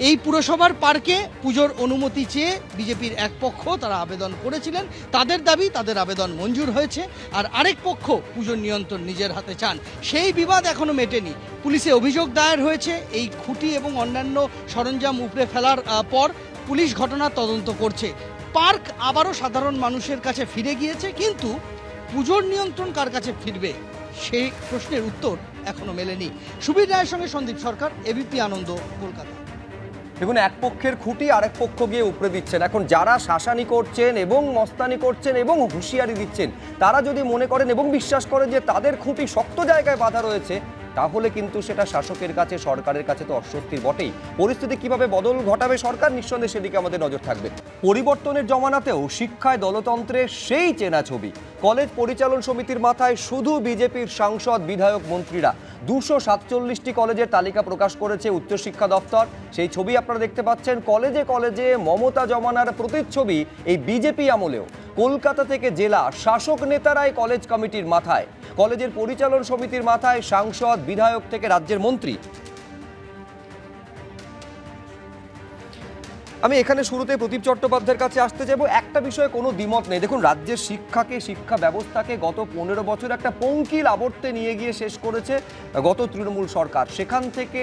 এই পুরসভার পার্কে পুজোর অনুমতি চেয়ে বিজেপির এক পক্ষ তারা আবেদন করেছিলেন, তাদের দাবি তাদের আবেদন মঞ্জুর হয়েছে। আর আরেক পক্ষ পুজোর নিয়ন্ত্রণ নিজের হাতে চান। সেই বিবাদ এখনো মেটেনি। পুলিশে অভিযোগ দায়ের হয়েছে। এই খুঁটি এবং অন্যান্য সরঞ্জাম উপড়ে ফেলার পর পুলিশ ঘটনার তদন্ত করছে। পার্ক আবারও সাধারণ মানুষের কাছে ফিরে গিয়েছে, কিন্তু পুজোর নিয়ন্ত্রণ কার কাছে ফিরবে সেই প্রশ্নের উত্তর এখনো মেলেনি। সুবীর রায়ের সঙ্গে সন্দীপ সরকার, এবিপি আনন্দ, কলকাতা। দেখুন, এক পক্ষের খুঁটি আরেক পক্ষ গিয়ে উপড়ে দিচ্ছেন। এখন যারা শাসানি করছেন এবং মস্তানি করছেন এবং হুঁশিয়ারি দিচ্ছেন, তারা যদি মনে করেন এবং বিশ্বাস করেন যে তাদের খুঁটি শক্ত জায়গায় বাঁধা রয়েছে, তাহলে কিন্তু সেটা শাসকের কাছে, সরকারের কাছে তো অস্বস্তির বটেই। পরিস্থিতি কিভাবে বদল ঘটাবে সরকার, নিঃসন্দেহে সেদিকে আমাদের নজর থাকবে। পরিবর্তনের জমানাতেও শিক্ষায় দলতন্ত্রের সেই চেনা ছবি। কলেজ পরিচালন সমিতির মাথায় শুধু বিজেপির সাংসদ, বিধায়ক, মন্ত্রীরা। 247টি কলেজের তালিকা প্রকাশ করেছে উচ্চশিক্ষা দপ্তর। সেই ছবি আপনারা দেখতে পাচ্ছেন। কলেজে কলেজে মমতা জমানার প্রতিচ্ছবি এই বিজেপি আমলেও। কলকাতা থেকে জেলা শাসক নেতারাই কলেজ কমিটির মাথায়, কলেজের পরিচালন সমিতির মাথায় সাংসদ, বিধায়ক থেকে রাজ্যের মন্ত্রী। আমি এখানে শুরুতে প্রদীপ চট্টোপাধ্যায়ের কাছে আসতে চাইবো। একটা বিষয়ে কোনো দ্বিমত নেই। দেখুন, রাজ্যের শিক্ষা ব্যবস্থাকে গত 15 বছর একটা পঙ্কিল আবর্তে নিয়ে গিয়ে শেষ করেছে গত তৃণমূল সরকার। সেখান থেকে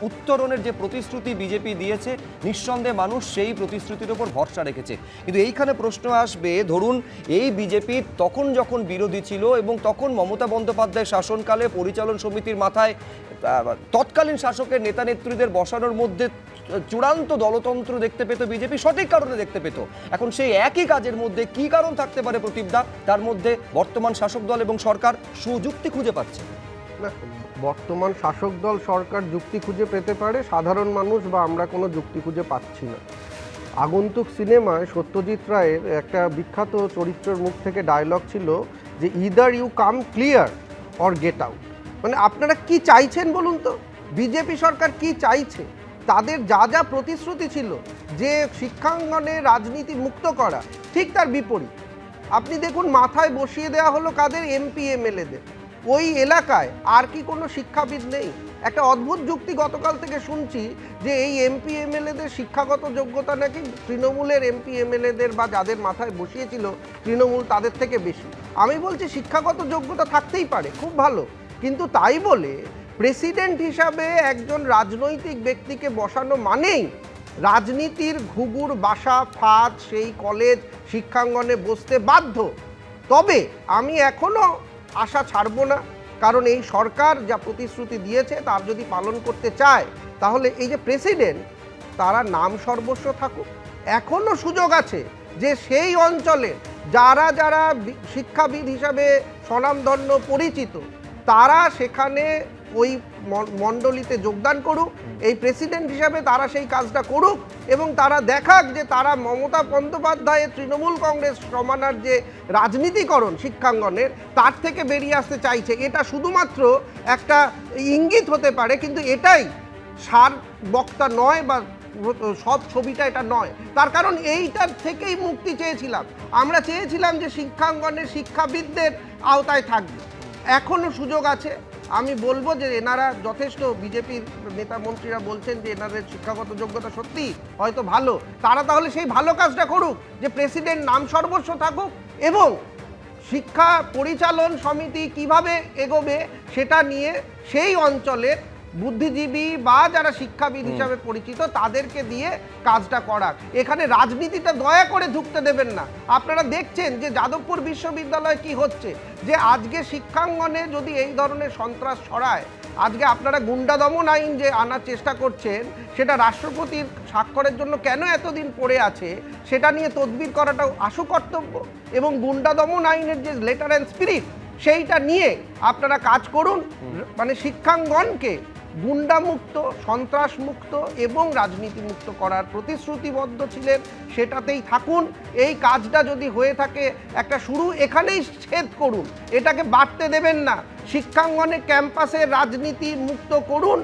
উত্তরণের যে প্রতিশ্রুতি বিজেপি দিয়েছে, নিঃসন্দেহে মানুষ সেই প্রতিশ্রুতির উপর ভরসা রেখেছে। কিন্তু এইখানে প্রশ্ন আসবে, ধরুন এই বিজেপি তখন যখন বিরোধী ছিল এবং তখন মমতা বন্দ্যোপাধ্যায় শাসনকালে পরিচালন সমিতির মাথায় তৎকালীন শাসকের নেতা নেত্রীদের বসানোর মধ্যে চূড়ান্ত দলতন্ত্র দেখতে পেত বিজেপি, সঠিক কারণে দেখতে পেত। এখন সেই একই কাজের মধ্যে কি কারণ থাকতে পারে প্রতিপদা, তার মধ্যে বর্তমান শাসক দল এবং সরকার সুযুক্তি খুঁজে পাচ্ছে না? বর্তমান শাসক দল সরকার যুক্তি খুঁজে পেতে পারে, সাধারণ মানুষ বা আমরা কোনো যুক্তি খুঁজে পাচ্ছি না। আগন্তুক সিনেমায় সত্যজিৎ রায়ের একটা বিখ্যাত চরিত্রের মুখ থেকে ডায়লগ ছিল যে either you come clear or get out. মানে আপনারা কি চাইছেন বলুন তো? বিজেপি সরকার কি চাইছে? তাদের যা যা প্রতিশ্রুতি ছিল যে শিক্ষাঙ্গনে রাজনীতি মুক্ত করা, ঠিক তার বিপরীত। আপনি দেখুন, মাথায় বসিয়ে দেওয়া হলো কাদের? এমপি এমএলএদের। ওই এলাকায় আর কি কোনো শিক্ষাবিদ নেই? একটা অদ্ভুত যুক্তি গতকাল থেকে শুনছি যে এই এমপি এমএলএদের শিক্ষাগত যোগ্যতা নাকি তৃণমূলের এমপি এমএলএদের বা যাদের মাথায় বসিয়েছিল তৃণমূল তাদের থেকে বেশি। আমি বলছি শিক্ষাগত যোগ্যতা থাকতেই পারে, খুব ভালো, কিন্তু তাই বলে প্রেসিডেন্ট হিসাবে একজন রাজনৈতিক ব্যক্তিকে বসানো মানেই রাজনীতির ঘুঘুর বাসা ফাঁদ সেই কলেজ শিক্ষাঙ্গনে বসতে বাধ্য। তবে আমি এখনও আশা ছাড়ব না, কারণ এই সরকার যা প্রতিশ্রুতি দিয়েছে তার যদি পালন করতে চায়, তাহলে এই যে প্রেসিডেন্ট, তারা নাম সর্বস্ব থাকুক। এখনও সুযোগ আছে যে সেই অঞ্চলে যারা যারা শিক্ষাবিদ হিসাবে স্বনামধন্য পরিচিত, তারা সেখানে ওই মণ্ডলীতে যোগদান করুক। এই প্রেসিডেন্ট হিসাবে তারা সেই কাজটা করুক এবং তারা দেখাক যে তারা মমতা বন্দ্যোপাধ্যায়ের তৃণমূল কংগ্রেস সমানার যে রাজনীতিকরণ শিক্ষাঙ্গনের, তার থেকে বেরিয়ে আসতে চাইছে। এটা শুধুমাত্র একটা ইঙ্গিত হতে পারে, কিন্তু এটাই সার বক্তা নয় বা সব ছবিটা এটা নয়। তার কারণ এইটার থেকেই মুক্তি চেয়েছিলাম। আমরা চেয়েছিলাম যে শিক্ষাঙ্গনের শিক্ষাবিদদের আওতায় থাকবে। এখনও সুযোগ আছে। আমি বলবো যে এনারা যথেষ্ট, বিজেপির নেতা মন্ত্রীরা বলছেন যে এনাদের শিক্ষাগত যোগ্যতা সত্যি হয়তো ভালো, তারা তাহলে সেই ভালো কাজটা করুক, যে প্রেসিডেন্ট নাম সর্বস্ব থাকুক এবং শিক্ষা পরিচালন সমিতি কিভাবে এগোবে সেটা নিয়ে সেই অঞ্চলের বুদ্ধিজীবী বা যারা শিক্ষাবিদ হিসাবে পরিচিত তাদেরকে দিয়ে কাজটা করাক। এখানে রাজনীতিটা দয়া করে ঢুকতে দেবেন না। আপনারা দেখছেন যে যাদবপুর বিশ্ববিদ্যালয়ে কি হচ্ছে, যে আজকে শিক্ষাঙ্গনে যদি এই ধরনের সন্ত্রাস ছড়ায়, আজকে আপনারা গুন্ডা দমন আইন যে আনার চেষ্টা করছেন সেটা রাষ্ট্রপতির স্বাক্ষরের জন্য কেন এতদিন পড়ে আছে সেটা নিয়ে তদবির করাটাও আশু কর্তব্য। এবং গুন্ডা দমন আইনের যে লেটার অ্যান্ড স্পিরিট সেইটা নিয়ে আপনারা কাজ করুন, মানে শিক্ষাঙ্গনকে গুন্ডামুক্ত, সন্ত্রাসমুক্ত এবং রাজনীতিমুক্ত করার প্রতিশ্রুতিবদ্ধ ছিলেন, সেটাতেই থাকুন। এই কাজটা যদি হয়ে থাকে একটা শুরু এখানেই ছেদ করুন, এটাকে বাড়তে দেবেন না। শিক্ষাঙ্গনে ক্যাম্পাসে রাজনীতি মুক্ত করুন।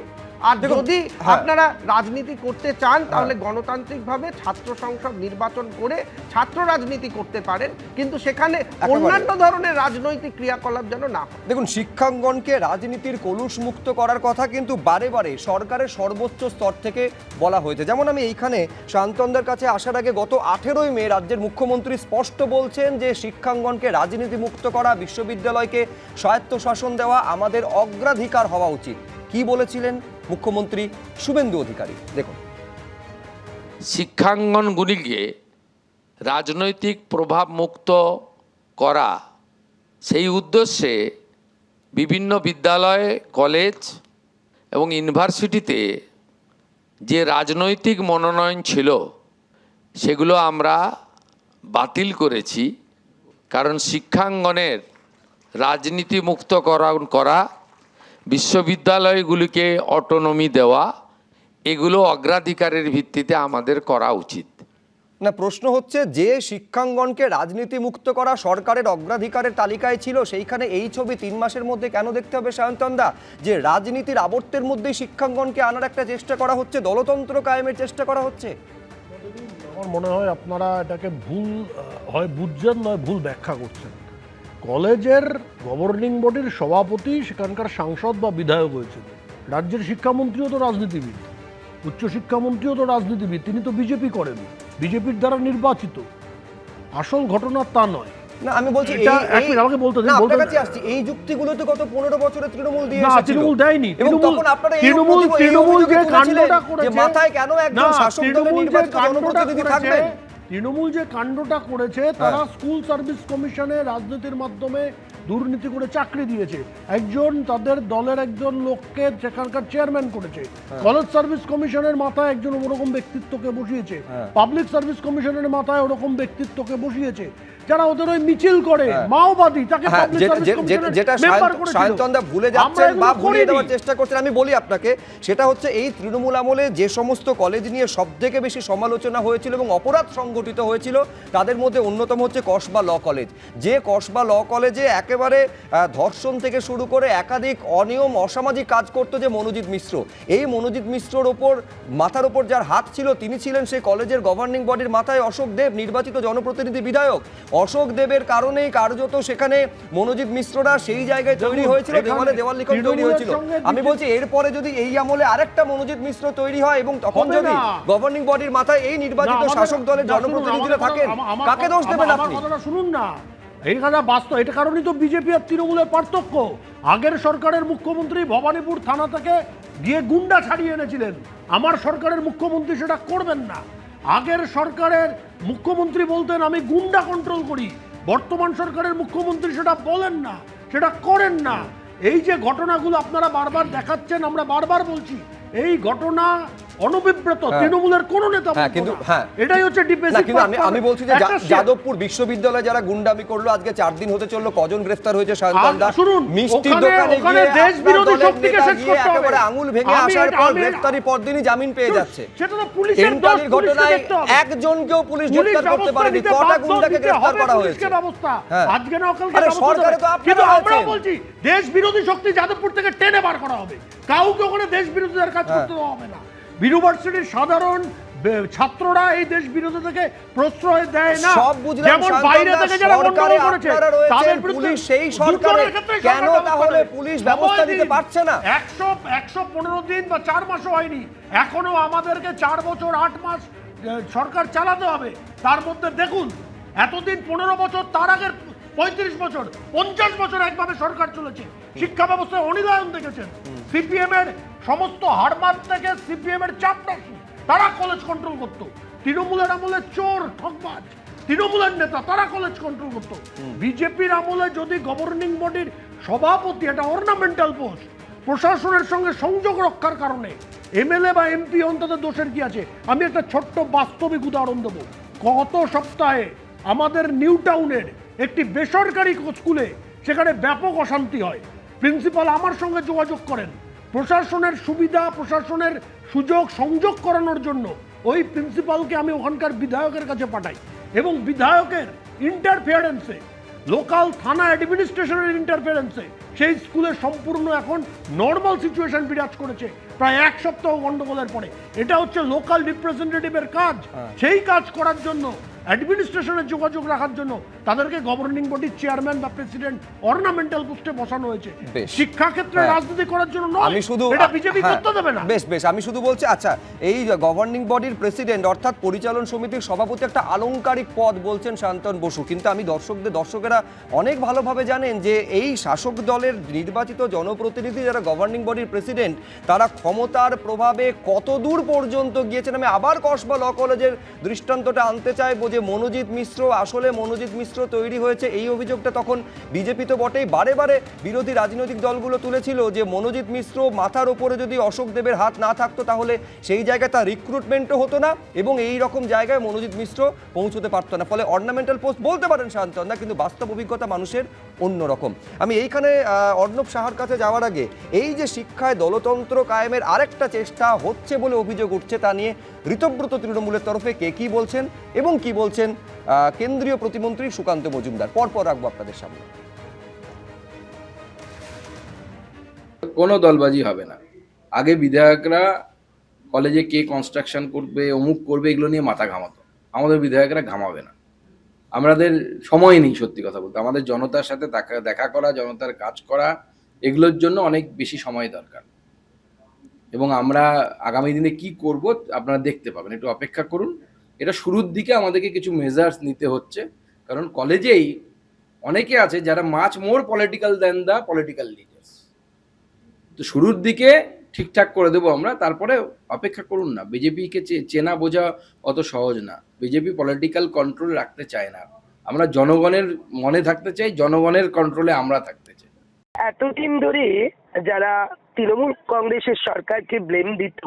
আর যদি আপনারা রাজনীতি করতে চান তাহলে গণতান্ত্রিকভাবে ছাত্র সংসদ নির্বাচন করে ছাত্র রাজনীতি করতে পারেন, কিন্তু সেখানে অন্যান্য ধরনের রাজনৈতিক ক্রিয়াকলাপ যেন না হয়। দেখুন, শিক্ষাঙ্গনকে রাজনীতির কলুষ মুক্ত করার কথা কিন্তু বারে বারে সরকারের সর্বোচ্চ স্তর থেকে বলা হয়েছে। যেমন আমি এইখানে শান্তনদের কাছে আসার আগে গত 18ই মে রাজ্যের মুখ্যমন্ত্রী স্পষ্ট বলছেন যে শিক্ষাঙ্গনকে রাজনীতি মুক্ত করা, বিশ্ববিদ্যালয়কে স্বায়ত্তশাসন দেওয়া আমাদের অগ্রাধিকার হওয়া উচিত। কি বলেছিলেন মুখ্যমন্ত্রী শুভেন্দু অধিকারী? দেখুন, শিক্ষাঙ্গনগুলিকে রাজনৈতিক প্রভাব মুক্ত করা, সেই উদ্দেশ্যে বিভিন্ন বিদ্যালয়, কলেজ এবং ইউনিভার্সিটিতে যে রাজনৈতিক মনোনয়ন ছিল সেগুলো আমরা বাতিল করেছি। কারণ শিক্ষাঙ্গনের রাজনীতি মুক্ত করা, বিশ্ববিদ্যালয়গুলিকে অটোনমি দেওয়া, এগুলো অগ্রাধিকারের ভিত্তিতে আমাদের করা উচিত। না, প্রশ্ন হচ্ছে যে শিক্ষাঙ্গনকে রাজনীতি মুক্ত করা সরকারের অগ্রাধিকারের তালিকায় ছিল, সেইখানে এই ছবি 3 মাসের মধ্যে কেন দেখতে হবে সায়ন্তনদা? যে রাজনীতির আবর্তের মধ্যেই শিক্ষাঙ্গনকে আনার একটা চেষ্টা করা হচ্ছে, দলতন্ত্র কায়েমের চেষ্টা করা হচ্ছে। আমার মনে হয় আপনারা এটাকে ভুল হয় বুঝছেন, নয় ভুল ব্যাখ্যা করছেন। কলেজের গভর্নিং বডির সভাপতি সেখানকার সাংসদ বা বিধায়ক হয়েছিল। রাজ্যের শিক্ষামন্ত্রীও তো রাজনীতিবিদ, উচ্চশিক্ষামন্ত্রীও তো রাজনীতিবিদ, তিনি তো বিজেপি করেন, বিজেপির দ্বারা নির্বাচিত। আসল ঘটনা তা নয়। না, আমি বলছি আমাকে বলতে দিন, এই যুক্তিগুলো তো গত 15 বছরে তৃণমূল দিয়ে এসেছিল। তৃণমূল দেয়নি। তৃণমূল যে কাণ্ডটা করেছে, মাথায় কেন একজন শাসক দলের নির্বাচিত জনপ্রতিনিধি থাকবে? তৃণমূল যে কাণ্ডটা করেছে, তারা স্কুল সার্ভিস কমিশনে রাজনীতির মাধ্যমে দুর্নীতি করে চাকরি দিয়েছে। একজন তাদের দলের একজন লোককে সেখানকার চেয়ারম্যান করেছে। কলেজ সার্ভিস কমিশনের মাথায় একজন ওরকম ব্যক্তিত্বকে বসিয়েছে। পাবলিক সার্ভিস কমিশনের মাথায় ওরকম ব্যক্তিত্বকে বসিয়েছে। যারা ওদের ওই মিছিল করে মাওবাদী, তাকে যেটা সায়ন্তনদা ভুলে যাচ্ছেন বা ভুলিয়ে দেওয়ার চেষ্টা করছেন, আমি বলি আপনাকে, সেটা হচ্ছে এই তৃণমূল আমলে যে সমস্ত কলেজ নিয়ে সবথেকে বেশি সমালোচনা হয়েছিল এবং অপরাধ সংগঠিত হয়েছিল তাদের মধ্যে অন্যতম হচ্ছে কসবা ল কলেজ। যে কসবা ল কলেজে একেবারে ধর্ষণ থেকে শুরু করে একাধিক অনিয়ম, অসামাজিক কাজ করতো যে মনোজিৎ মিশ্র, এই মনোজিৎ মিশ্রর ওপর মাথার ওপর যার হাত ছিল তিনি ছিলেন সেই কলেজের গভর্নিং বডির মাথায় অশোক দেব, নির্বাচিত জনপ্রতিনিধি বিধায়ক। অশোক দেবের কারণেই কার্যত সেখানে মনোজিৎ মিশ্ররা সেই জায়গায় তৈরি হয়েছিল, দেওয়ালে দেওয়াল লিখন তৈরি হয়েছিল। আমি বলছি এরপরে যদি এই আমলে আরেকটা মনোজিৎ মিশ্র তৈরি হয় এবং তখন যদি গভর্নিং বডির মাথায় এই নির্বাচিত শাসক দলের জনপ্রতিনিধিরা থাকেন, কাকে দোষ দেবেন আপনি? শুনুন না, এই কথা বাস্তব। এটা কারণেই তো বিজেপি আর তৃণমূলের পার্থক্য। আগের সরকারের মুখ্যমন্ত্রী ভবানীপুর থানা থেকে গিয়ে গুন্ডা ছাড়িয়ে এনেছিলেন। আমার সরকারের মুখ্যমন্ত্রী সেটা করবেন না। আগের সরকারের মুখ্যমন্ত্রী বলতেন আমি গুন্ডা কন্ট্রোল করি, বর্তমান সরকারের মুখ্যমন্ত্রী সেটা বলেন না, সেটা করেন না। এই যে ঘটনাগুলো আপনারা বারবার দেখাচ্ছেন, আমরা বারবার বলছি এই ঘটনা অনভিপ্রেত, তৃণমূলের কোন নেতা কিন্তু এটাই হচ্ছে ডিফেন্সিভ। কিন্তু আমি বলছি যে যাদবপুর বিশ্ববিদ্যালয়ে যারা গুন্ডামি করলো, আজকে 4 দিন হতে চললো, কজন গ্রেফতার হয়েছে সায়ন্তনদা? মিষ্টির দোকানে গিয়ে দেশবিরোধী শক্তিকে শেষ করতে হবে, একেবারে আঙুল ভেঙে আসার পর গ্রেফতারি পরদিনই জামিন পেয়ে যাচ্ছে। সেটা তো পুলিশের দোষ। ঘটনায় একজনকেও পুলিশ গ্রেফতার করতে পারেনি, কটা গুন্ডাকে গ্রেফতার করা হয়েছে? ব্যবস্থা আজকে না কালকে সরকারে তো কিন্তু আমরা বলছি দেশবিরোধী শক্তি যাদবপুর থেকে টেনে বার করা হবে, কাউকে ওখানে দেশবিরোধীদের কাজ করতে হবে না। ইউনিভার্সিটির সাধারণ ছাত্ররা এই দেশ বিরোধী থেকে প্রশ্রয় দেয় না। সব বুঝলাম, যেমন বাইরে থেকে যারা সরকারে গন্ডগোল করেছে আপনারা রয়েছেন, তাদের বিরুদ্ধে পুলিশ সেই সরকারে কেন তাহলে পুলিশ ব্যবস্থা নিতে পারছে না? 115 দিন বা 4 মাসও হয়নি, এখনো আমাদেরকে 4 বছর 8 মাস সরকার চালাতে হবে। তার মধ্যে দেখুন এতদিন 15 বছর, তার আগের 35 বছর, 50 বছর একভাবে সরকার চলেছে। শিক্ষা ব্যবস্থায় অনিলায়ন দেখেছেন। সিপিএম এর সমস্ত হারমাত থেকে সিপিএম এর চাপরাশি, তারা কলেজ কন্ট্রোল করতো। তৃণমূলের আমলে চোর ঠকবাজ তৃণমূলের নেতা, তারা কলেজ কন্ট্রোল করতো। বিজেপির আমলে যদি গভর্নিং বডির সভাপতি, এটা অর্নামেন্টাল পোস্ট, প্রশাসনের সঙ্গে সংযোগ রক্ষার কারণে এমএলএ বা এমপি অন্তত দোষের কি আছে? আমি একটা ছোট্ট বাস্তবিক উদাহরণ দেব। গত সপ্তাহে আমাদের নিউ টাউনের একটি বেসরকারি স্কুলে সেখানে ব্যাপক অশান্তি হয়। প্রিন্সিপাল আমার সঙ্গে যোগাযোগ করেন, প্রশাসনের সুবিধা, প্রশাসনের সুযোগ সংযোগ করানোর জন্য ওই প্রিন্সিপালকে আমি ওখানকার বিধায়কের কাছে পাঠাই, এবং বিধায়কের ইন্টারফিয়ারেন্সে, লোকাল থানা অ্যাডমিনিস্ট্রেশনের ইন্টারফিয়ারেন্সে সেই স্কুলে সম্পূর্ণ এখন নর্মাল সিচুয়েশন বিরাজ করেছে প্রায় 1 সপ্তাহ গন্ডগোলের পরে। এটা হচ্ছে লোকাল রিপ্রেজেন্টেটিভের কাজ। সেই কাজ করার জন্য, অ্যাডমিনিস্ট্রেশনের যোগাযোগ রাখার জন্য তাদেরকে গভর্নিং বডির চেয়ারম্যান বা প্রেসিডেন্ট অর্নামেন্টাল পোস্টে বসানো হয়েছে। শিক্ষা ক্ষেত্রে রাজনীতি করার জন্য নয়, আমি শুধু এটা বিজেপি করতে দেবে না। বেশ আমি শুধু বলছি, আচ্ছা এই গভর্নিং বডির প্রেসিডেন্ট অর্থাৎ পরিচালন সমিতির সভাপতি একটা আলংকারিক পদ বলছেন শান্তন বসু, কিন্তু আমি দর্শকেরা অনেক ভালোভাবে জানেন যে এই শাসক দলের নির্বাচিত জনপ্রতিনিধি যারা গভর্নিং বডির প্রেসিডেন্ট, তারা ক্ষমতার প্রভাবে কত দূর পর্যন্ত গিয়েছেন। আমি আবার কসবা ল কলেজের দৃষ্টান্তটা আনতে চাইবো যে মনোজিৎ মিশ্র, আসলে মনোজিৎ মিশ্র তৈরি হয়েছে এই অভিযোগটা তখন বিজেপি তো বটেই, বারে বারে বিরোধী রাজনৈতিক দলগুলো তুলেছিল যে মনোজিৎ মিশ্র মাথার ওপরে যদি অশোক দেবের হাত না থাকতো তাহলে সেই জায়গায় তার রিক্রুটমেন্টও হতো না এবং এই রকম জায়গায় মনোজিৎ মিশ্র পৌঁছতে পারতো না। ফলে অর্নামেন্টাল পোস্ট বলতে পারেন শান্তন না, কিন্তু বাস্তব অভিজ্ঞতা মানুষের অন্যরকম। আমি এইখানে অর্ণব সাহার কাছে যাওয়ার আগে, এই যে শিক্ষায় দলতন্ত্র কায়েমের আরেকটা চেষ্টা হচ্ছে বলে অভিযোগ উঠছে, তা নিয়ে ঋতব্রত তৃণমূলের তরফে কে কি বলছেন এবং কি বলছেন কেন্দ্রীয় প্রতিমন্ত্রী সুকান্ত মজুমদার, পরপর রাখবো আপনাদের সামনে। কোনো দলবাজি হবে না। আগে বিধায়করা কলেজে কে কনস্ট্রাকশন করবে, অমুক করবে, এগুলো নিয়ে মাথা ঘামাতো। আমাদের বিধায়করা ঘামাবে না। আমাদের সময় নেই, সত্যি কথা বলতে। আমাদের জনতার সাথে দেখা করা, জনতার কাজ করা, এগুলোর জন্য অনেক বেশি সময় দরকার। এবং আমরা আগামী দিনে কি করব আপনারা দেখতে পাবেন, একটু অপেক্ষা করুন। এটা শুরুর দিকে আমাদেরকে কিছু মেজার্স নিতে হচ্ছে, কারণ কলেজেই অনেকে আছে যারা much more political than the political leaders. তো শুরুর দিকে ঠিকঠাক করে দেবো আমরা, তারপরে অপেক্ষা করুন না। বিজেপিকে চেনা বোঝা অত সহজ না। বিজেপি পলিটিক্যাল কন্ট্রোল রাখতে চায় না। আমরা জনগণের মনে থাকতে চাই, জনগণের কন্ট্রোলে আমরা থাকতে চাই। এতদিন ধরে যারা তৃণমূল কংগ্রেসের সরকারকে ব্লেম দিত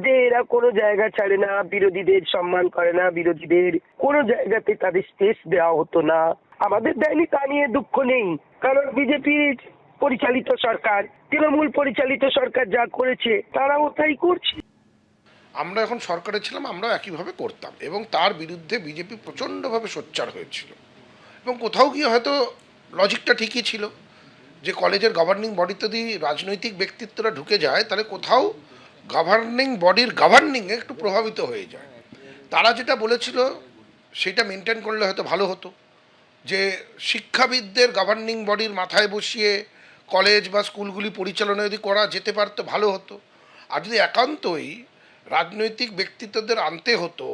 যে এরা কোনো জায়গা ছাড়ে না, বিরোধীদের সম্মান করে না, বিরোধীদের কোনো জায়গাতে তাদের স্পেস দেওয়া হতো না, আমাদের দেয়নি তা নিয়ে দুঃখ নেই, কারণ বিজেপির পরিচালিত সরকার, তৃণমূল পরিচালিত সরকার যা করেছে তারাও তাই করছে। আমরা এখন সরকারে ছিলাম, আমরাও একইভাবে করতাম এবং তার বিরুদ্ধে বিজেপি প্রচণ্ডভাবে সোচ্চার হয়েছিল এবং কোথাও গিয়ে হয়তো লজিকটা ঠিকই ছিল যে কলেজের গভর্নিং বডিতে যদি রাজনৈতিক ব্যক্তিত্বরা ঢুকে যায় তাহলে কোথাও গভর্নিং বডির গভর্নিংয়ে একটু প্রভাবিত হয়ে যায়। তারা যেটা বলেছিল সেটা মেনটেন করলে হয়তো ভালো হতো, যে শিক্ষাবিদদের গভর্নিং বডির মাথায় বসিয়ে কলেজ বা স্কুলগুলি পরিচালনা যদি করা যেতে পারতো ভালো হতো। আর যদি একান্তই রাজনৈতিক ব্যক্তিত্বদের আনতে হতো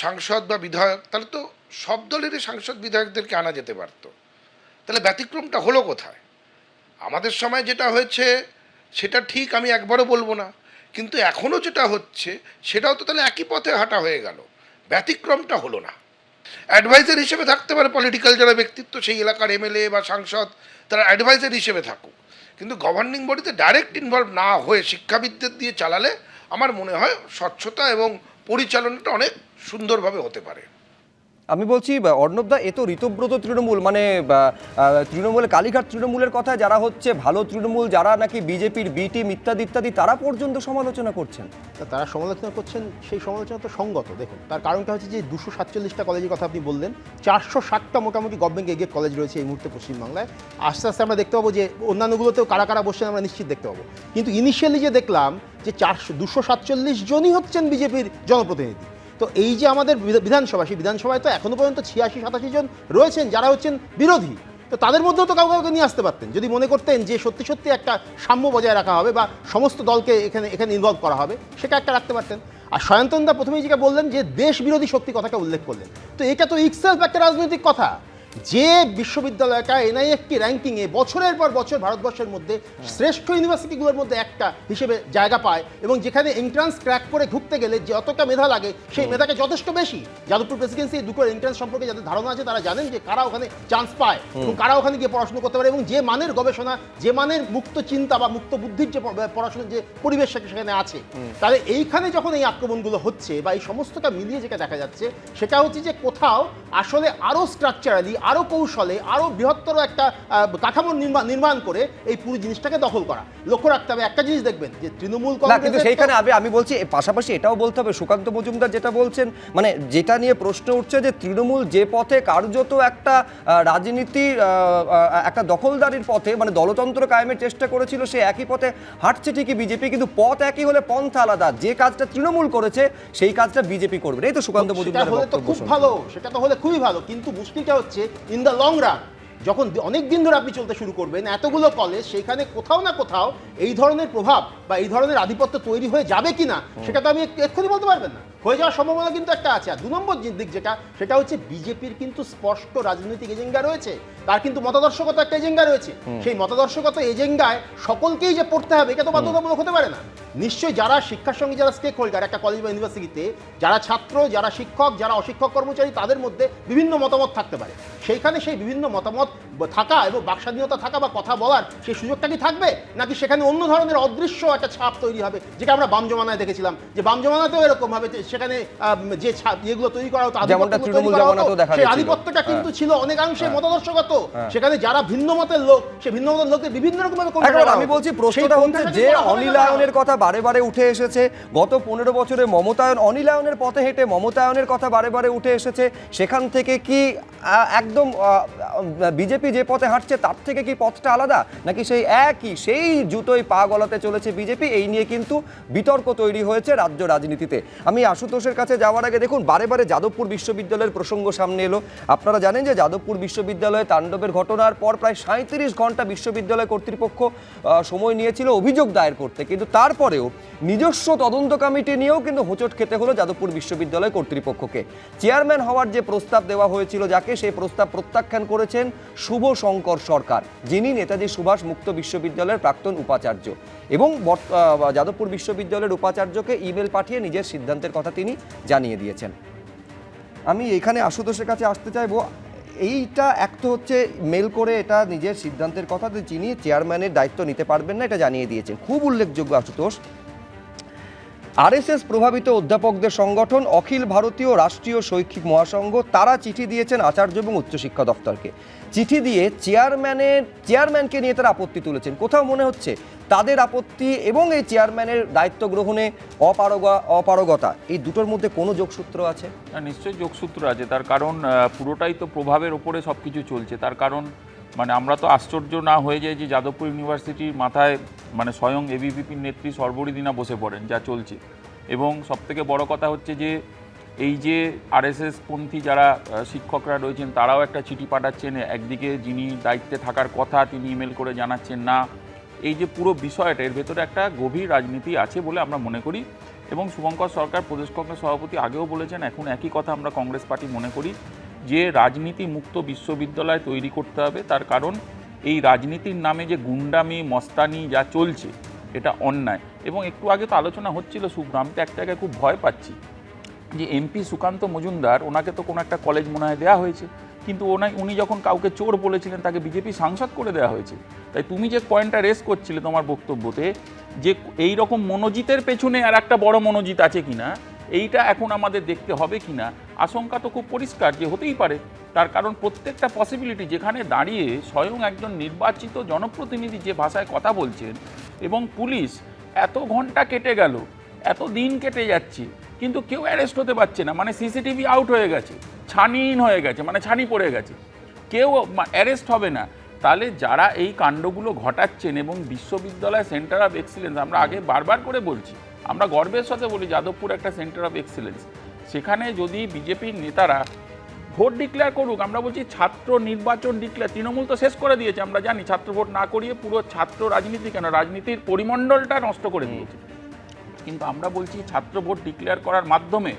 সাংসদ বা বিধায়ক, তাহলে তো সব দলেরই সাংসদ বিধায়কদেরকে আনা যেতে পারতো। তাহলে ব্যতিক্রমটা হলো কোথায়? আমাদের সময় যেটা হয়েছে সেটা ঠিক আমি একবারও বলবো না, কিন্তু এখনও যেটা হচ্ছে সেটাও তো তাহলে একই পথে হাঁটা হয়ে গেল, ব্যতিক্রমটা হলো না। অ্যাডভাইজার হিসেবে থাকতে পারে পলিটিক্যাল যারা ব্যক্তিত্ব, সেই এলাকার এমএলএ বা সাংসদ, তারা অ্যাডভাইজার হিসেবে থাকুক, কিন্তু গভর্নিং বডিতে ডাইরেক্ট ইনভলভ না হয়ে শিক্ষাবিদদের দিয়ে চালালে আমার মনে হয় স্বচ্ছতা এবং পরিচালনাটা অনেক সুন্দরভাবে হতে পারে। আমি বলছি অর্ণবদা, এ তো ঋতব্রত তৃণমূল, মানে তৃণমূলে কালীঘাট তৃণমূলের কথা যারা হচ্ছে ভালো তৃণমূল, যারা নাকি বিজেপির বি টিম ইত্যাদি ইত্যাদি, তারা পর্যন্ত সমালোচনা করছেন। তারা সমালোচনা করছেন, সেই সমালোচনা তো সঙ্গত। দেখুন, তার কারণটা হচ্ছে যে 247টা কলেজের কথা আপনি বললেন, 460টা মোটামুটি গভর্নমেন্ট এগেড কলেজ রয়েছে এই মুহূর্তে পশ্চিমবাংলায়। আস্তে আস্তে আমরা দেখতে পাবো যে অন্যান্যগুলোতেও কারা কারা বসছেন আমরা নিশ্চিত দেখতে পাবো। কিন্তু ইনিশিয়ালি যে দেখলাম যে 247 জনই হচ্ছেন বিজেপির জনপ্রতিনিধি। তো এই যে আমাদের বিধানসভা, সেই বিধানসভায় তো এখনো পর্যন্ত 86-87 জন রয়েছেন যারা হচ্ছেন বিরোধী। তো তাদের মধ্যেও তো কাউকে নিয়ে আসতে পারতেন যদি মনে করতেন যে সত্যি সত্যি একটা সাম্য বজায় রাখা হবে বা সমস্ত দলকে এখানে ইনভলভ করা হবে, সেটা একটা রাখতে পারতেন। আর সয়ন্তনদা প্রথমেই যেটা বললেন যে দেশ বিরোধী শক্তি কথাটা উল্লেখ করলেন, তো এটা তো ইটসেলফ একটা রাজনৈতিক কথা। যে বিশ্ববিদ্যালয়টা এনআইএফটি র্যাঙ্কিংয়ে বছরের পর বছর ভারতবর্ষের মধ্যে শ্রেষ্ঠ ইউনিভার্সিটিগুলোর মধ্যে একটা হিসেবে জায়গা পায়, এবং যেখানে এন্ট্রান্স ক্র্যাক করে ঢুকতে গেলে যতটা মেধা লাগে সেই মেধাকে যথেষ্ট বেশি। যাদবপুর প্রেসিডেন্সি এই দুটো এন্ট্রান্স সম্পর্কে যাদের ধারণা আছে তারা জানেন যে কারা ওখানে চান্স পায় এবং কারা ওখানে গিয়ে পড়াশোনা করতে পারে, এবং যে মানের গবেষণা, যে মানের মুক্ত চিন্তা বা মুক্ত বুদ্ধির যে পড়াশোনার যে পরিবেশ সেখানে আছে। তাহলে এইখানে যখন এই আক্রমণগুলো হচ্ছে বা এই সমস্তটা মিলিয়ে যেটা দেখা যাচ্ছে, সেটা হচ্ছে যে কোথাও আসলে আরও স্ট্রাকচারালি, আরও কৌশলে, আরও বৃহত্তর একটা কাঠামো নির্মাণ করে এই পুরো জিনিসটাকে দখল করা। লক্ষ্য রাখতে হবে একটা জিনিস, দেখবেন যে তৃণমূল কিন্তু সেইখানে আমি বলছি পাশাপাশি এটাও বলতে হবে, সুকান্ত মজুমদার যেটা বলছেন, মানে যেটা নিয়ে প্রশ্ন উঠছে যে তৃণমূল যে পথে কার্যত একটা রাজনীতির একটা দখলদারির পথে, মানে দলতন্ত্র কায়েমের চেষ্টা করেছিল, সে একই পথে হাঁটছে ঠিকই বিজেপি, কিন্তু পথ একই হলে পন্থা আলাদা। যে কাজটা তৃণমূল করেছে সেই কাজটা বিজেপি করবে, এই তো সুকান্ত মজুমদার বক্তব্য। খুব ভালো, সেটা তো হলে খুবই ভালো, কিন্তু মুশকিলটা হচ্ছে ইন দ্য লং রান যখন অনেক দিন ধরে আপনি চলতে শুরু করবেন এতগুলো কলেজ, সেখানে কোথাও না কোথাও এই ধরনের প্রভাব বা এই ধরনের আধিপত্য তৈরি হয়ে যাবে কিনা সেটা তো আমি এক্ষুনি বলতে পারবেন না। হয়ে যাওয়ার সম্ভাবনা কিন্তু একটা আছে। আর 2 নম্বর দিক যেটা, সেটা হচ্ছে বিজেপির কিন্তু স্পষ্ট রাজনৈতিক এজেন্ডা রয়েছে, তার কিন্তু মতাদর্শগত একটা এজেন্ডা রয়েছে। সেই মতাদর্শগত এজেন্ডায় সকলকেই যে পড়তে হবে এটা তো বাধ্যতামূলক হতে পারে না। নিশ্চয়ই যারা শিক্ষার সঙ্গে যারা স্টেক হোল্ডার একটা কলেজ বা ইউনিভার্সিটিতে, যারা ছাত্র, যারা শিক্ষক, যারা অশিক্ষক কর্মচারী, তাদের মধ্যে বিভিন্ন মতামত থাকতে পারে। সেইখানে সেই বিভিন্ন মতামত থাকা এবং বাকস্বাধীনতা থাকা বা কথা বলার সেই সুযোগটা কি থাকবে, নাকি সেখানে অন্য ধরনের অদৃশ্য একটা ছাপ তৈরি হবে, যেটা আমরা বাম জমানায় দেখেছিলাম যে বাম জমানাতেও এরকম ভাবে সেখানে যে এগুলো তৈরি করা হতো, সেই আধিপত্যটা কিন্তু ছিল অনেকাংশে মতাদর্শগত। সেখানে যারা ভিন্ন মতের লোক, সেই ভিন্ন মতের লোকদের বিভিন্ন রকম ভাবে আমি বলছি প্রশ্নটা হচ্ছে যে অনিলায়নের কথা বারে বারে উঠে এসেছে, গত 15 বছরে মমতায়ন, অনিলায়নের পথে হেঁটে মমতায়নের কথা বারে বারে উঠে এসেছে, সেখান থেকে কি একদম বিজেপি যে পথে হাঁটছে তার থেকে কি পথটা আলাদা, নাকি সেই একই সেই জুতোই পা গলাতে চলেছে বিজেপি? এই নিয়ে কিন্তু বিতর্ক তৈরি হয়েছে রাজ্য রাজনীতিতে। আমি আশুতোষের কাছে যাওয়ার আগে দেখুন, বারে বারে যাদবপুর বিশ্ববিদ্যালয়ের প্রসঙ্গ সামনে এলো। আপনারা জানেন যে যাদবপুর বিশ্ববিদ্যালয়ে তাণ্ডবের ঘটনার পর প্রায় 37 ঘন্টা বিশ্ববিদ্যালয় কর্তৃপক্ষ সময় নিয়েছিল অভিযোগ দায়ের করতে, কিন্তু তারপরেও নিজস্ব তদন্ত কমিটি নিয়েও কিন্তু হোঁচট খেতে হলো যাদবপুর বিশ্ববিদ্যালয় কর্তৃপক্ষকে। চেয়ারম্যান হওয়ার যে প্রস্তাব দেওয়া হয়েছিল যাকে, সেই প্রস্তাব প্রত্যাখ্যান করেছেন শুভ শঙ্কর সরকার, যিনি নেতাজি সুভাষ মুক্ত বিশ্ববিদ্যালয়ের প্রাক্তন উপাচার্য, এবং যাদবপুর বিশ্ববিদ্যালয়ের উপাচার্যকে ইমেল পাঠিয়ে নিজের সিদ্ধান্তের কথা তিনি জানিয়ে দিয়েছেন। আমি এখানে আশুতোষের কাছে আসতে চাইবো, এইটা এক তো হচ্ছে মেল করে এটা নিজের সিদ্ধান্তের কথা, যিনি চেয়ারম্যানের দায়িত্ব নিতে পারবেন না এটা জানিয়ে দিয়েছেন। খুব উল্লেখযোগ্য আশুতোষ, আরএসএস প্রভাবিত অধ্যাপকদের সংগঠন অখিল ভারতীয় রাষ্ট্রীয় শৈক্ষিক মহাসংঘ, তারা চিঠি দিয়েছেন আচার্য এবং উচ্চশিক্ষা দপ্তরকে। চিঠি দিয়ে চেয়ারম্যানকে নিয়ে তারা আপত্তি তুলেছেন। কোথাও মনে হচ্ছে তাদের আপত্তি এবং এই চেয়ারম্যানের দায়িত্ব গ্রহণে অপারগতা, এই দুটোর মধ্যে কোনো যোগসূত্র আছে? নিশ্চয়ই যোগসূত্র আছে, তার কারণ পুরোটাই তো প্রভাবের ওপরে সব কিছু চলছে। তার কারণ মানে আমরা তো আশ্চর্য না হয়ে যাই যে যাদবপুর ইউনিভার্সিটির মাথায় মানে স্বয়ং এবিভিপির নেত্রী সর্বরীদিনা বসে পড়েন, যা চলছে। এবং সবথেকে বড় কথা হচ্ছে যে এই যে আরএসএস পন্থী যারা শিক্ষকরা রয়েছেন তারাও একটা চিঠি পাঠাচ্ছেন, একদিকে যিনি দায়িত্বে থাকার কথা তিনি ইমেল করে জানাচ্ছেন না। এই যে পুরো বিষয়টা, এর ভেতরে একটা গভীর রাজনীতি আছে বলে আমরা মনে করি। এবং শুভঙ্কর সরকার প্রদেশ কংগ্রেস সভাপতি আগেও বলেছেন, এখন একই কথা আমরা কংগ্রেস পার্টি মনে করি যে রাজনীতি মুক্ত বিশ্ববিদ্যালয় তৈরি করতে হবে। তার কারণ এই রাজনীতির নামে যে গুন্ডামি মস্তানি যা চলছে এটা অন্যায়। এবং একটু আগে তো আলোচনা হচ্ছিল শুভ্র, আমি তো একটা জায়গায় খুব ভয় পাচ্ছি যে এমপি সুকান্ত মজুমদার, ওনাকে তো কোনো একটা কলেজ মনে হয় দেওয়া হয়েছে, কিন্তু উনি যখন কাউকে চোর বলেছিলেন তাকে বিজেপি সাংসদ করে দেওয়া হয়েছে। তাই তুমি যে পয়েন্টটা রেস করছিলে তোমার বক্তব্যতে, যে এই রকম মনোজিতের পেছনে আর একটা বড় মনোজিৎ আছে কিনা, এইটা এখন আমাদের দেখতে হবে কিনা। আশঙ্কা তো খুব পরিষ্কার যে হতেই পারে। তার কারণ প্রত্যেকটা পসিবিলিটি, যেখানে দাঁড়িয়ে স্বয়ং একজন নির্বাচিত জনপ্রতিনিধি যে ভাষায় কথা বলছেন এবং পুলিশ এত ঘন্টা কেটে গেল, এত দিন কেটে যাচ্ছে, কিন্তু কেউ অ্যারেস্ট হতে পারছে না, মানে সিসিটিভি আউট হয়ে গেছে, ছানিন হয়ে গেছে, মানে ছানি পড়ে গেছে, কেউ অ্যারেস্ট হবে না। তাহলে যারা এই কাণ্ডগুলো ঘটাচ্ছেন এবং বিশ্ববিদ্যালয় সেন্টার অফ এক্সিলেন্স, আমরা আগে বারবার করে বলছি, আমরা গর্বের সাথে বলি যাদবপুর একটা সেন্টার অফ এক্সিলেন্স, সেখানে যদি বিজেপির নেতারা ভোট ডিক্লেয়ার করুক, আমরা বলছি ছাত্র নির্বাচন ডিক্লেয়ার, তৃণমূল তো শেষ করে দিয়েছে, আমরা জানি, ছাত্র ভোট না করিয়ে পুরো ছাত্র রাজনীতি কেন, রাজনীতির পরিমণ্ডলটা নষ্ট করে দিয়েছে। কিন্তু আমরা বলছি ছাত্র ভোট ডিক্লেয়ার করার মাধ্যমে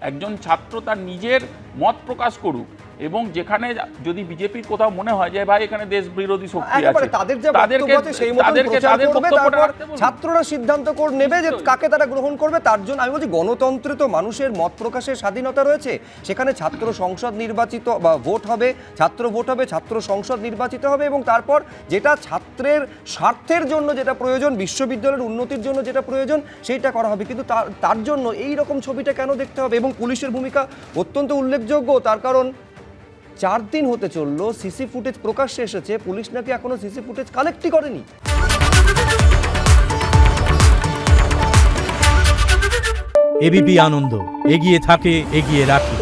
একজন ছাত্র তার নিজের মত প্রকাশ করুক, এবং যেখানে যদি বিজেপির কোথাও মনে হয় যে ভাই এখানে দেশ বিরোধী শক্তি আছে, তাদের যে বক্তব্য আছে সেই মতো প্রচার করবে, তারপর ছাত্ররা সিদ্ধান্ত করে নেবে যে কাকে তারা গ্রহণ করবে। তার জন্য আমি বলছি গণতন্ত্রে তো মানুষের মত প্রকাশের স্বাধীনতা রয়েছে, সেখানে ছাত্র সংসদ নির্বাচিত বা ভোট হবে, ছাত্র ভোট হবে, ছাত্র সংসদ নির্বাচিত হবে, এবং তারপর যেটা ছাত্রের স্বার্থের জন্য যেটা প্রয়োজন, বিশ্ববিদ্যালয়ের উন্নতির জন্য যেটা প্রয়োজন সেইটা করা হবে। কিন্তু তার জন্য এই রকম ছবিটা কেন দেখতে হবে? এবং পুলিশের ভূমিকা অত্যন্ত উল্লেখযোগ্য, তার কারণ 4 দিন হতে চললো সিসি ফুটেজ প্রকাশ্যে এসেছে, পুলিশ নাকি এখনো সিসি ফুটেজ কালেক্টই করেনি। এবিপি আনন্দ, এগিয়ে থাকে, এগিয়ে রাখে।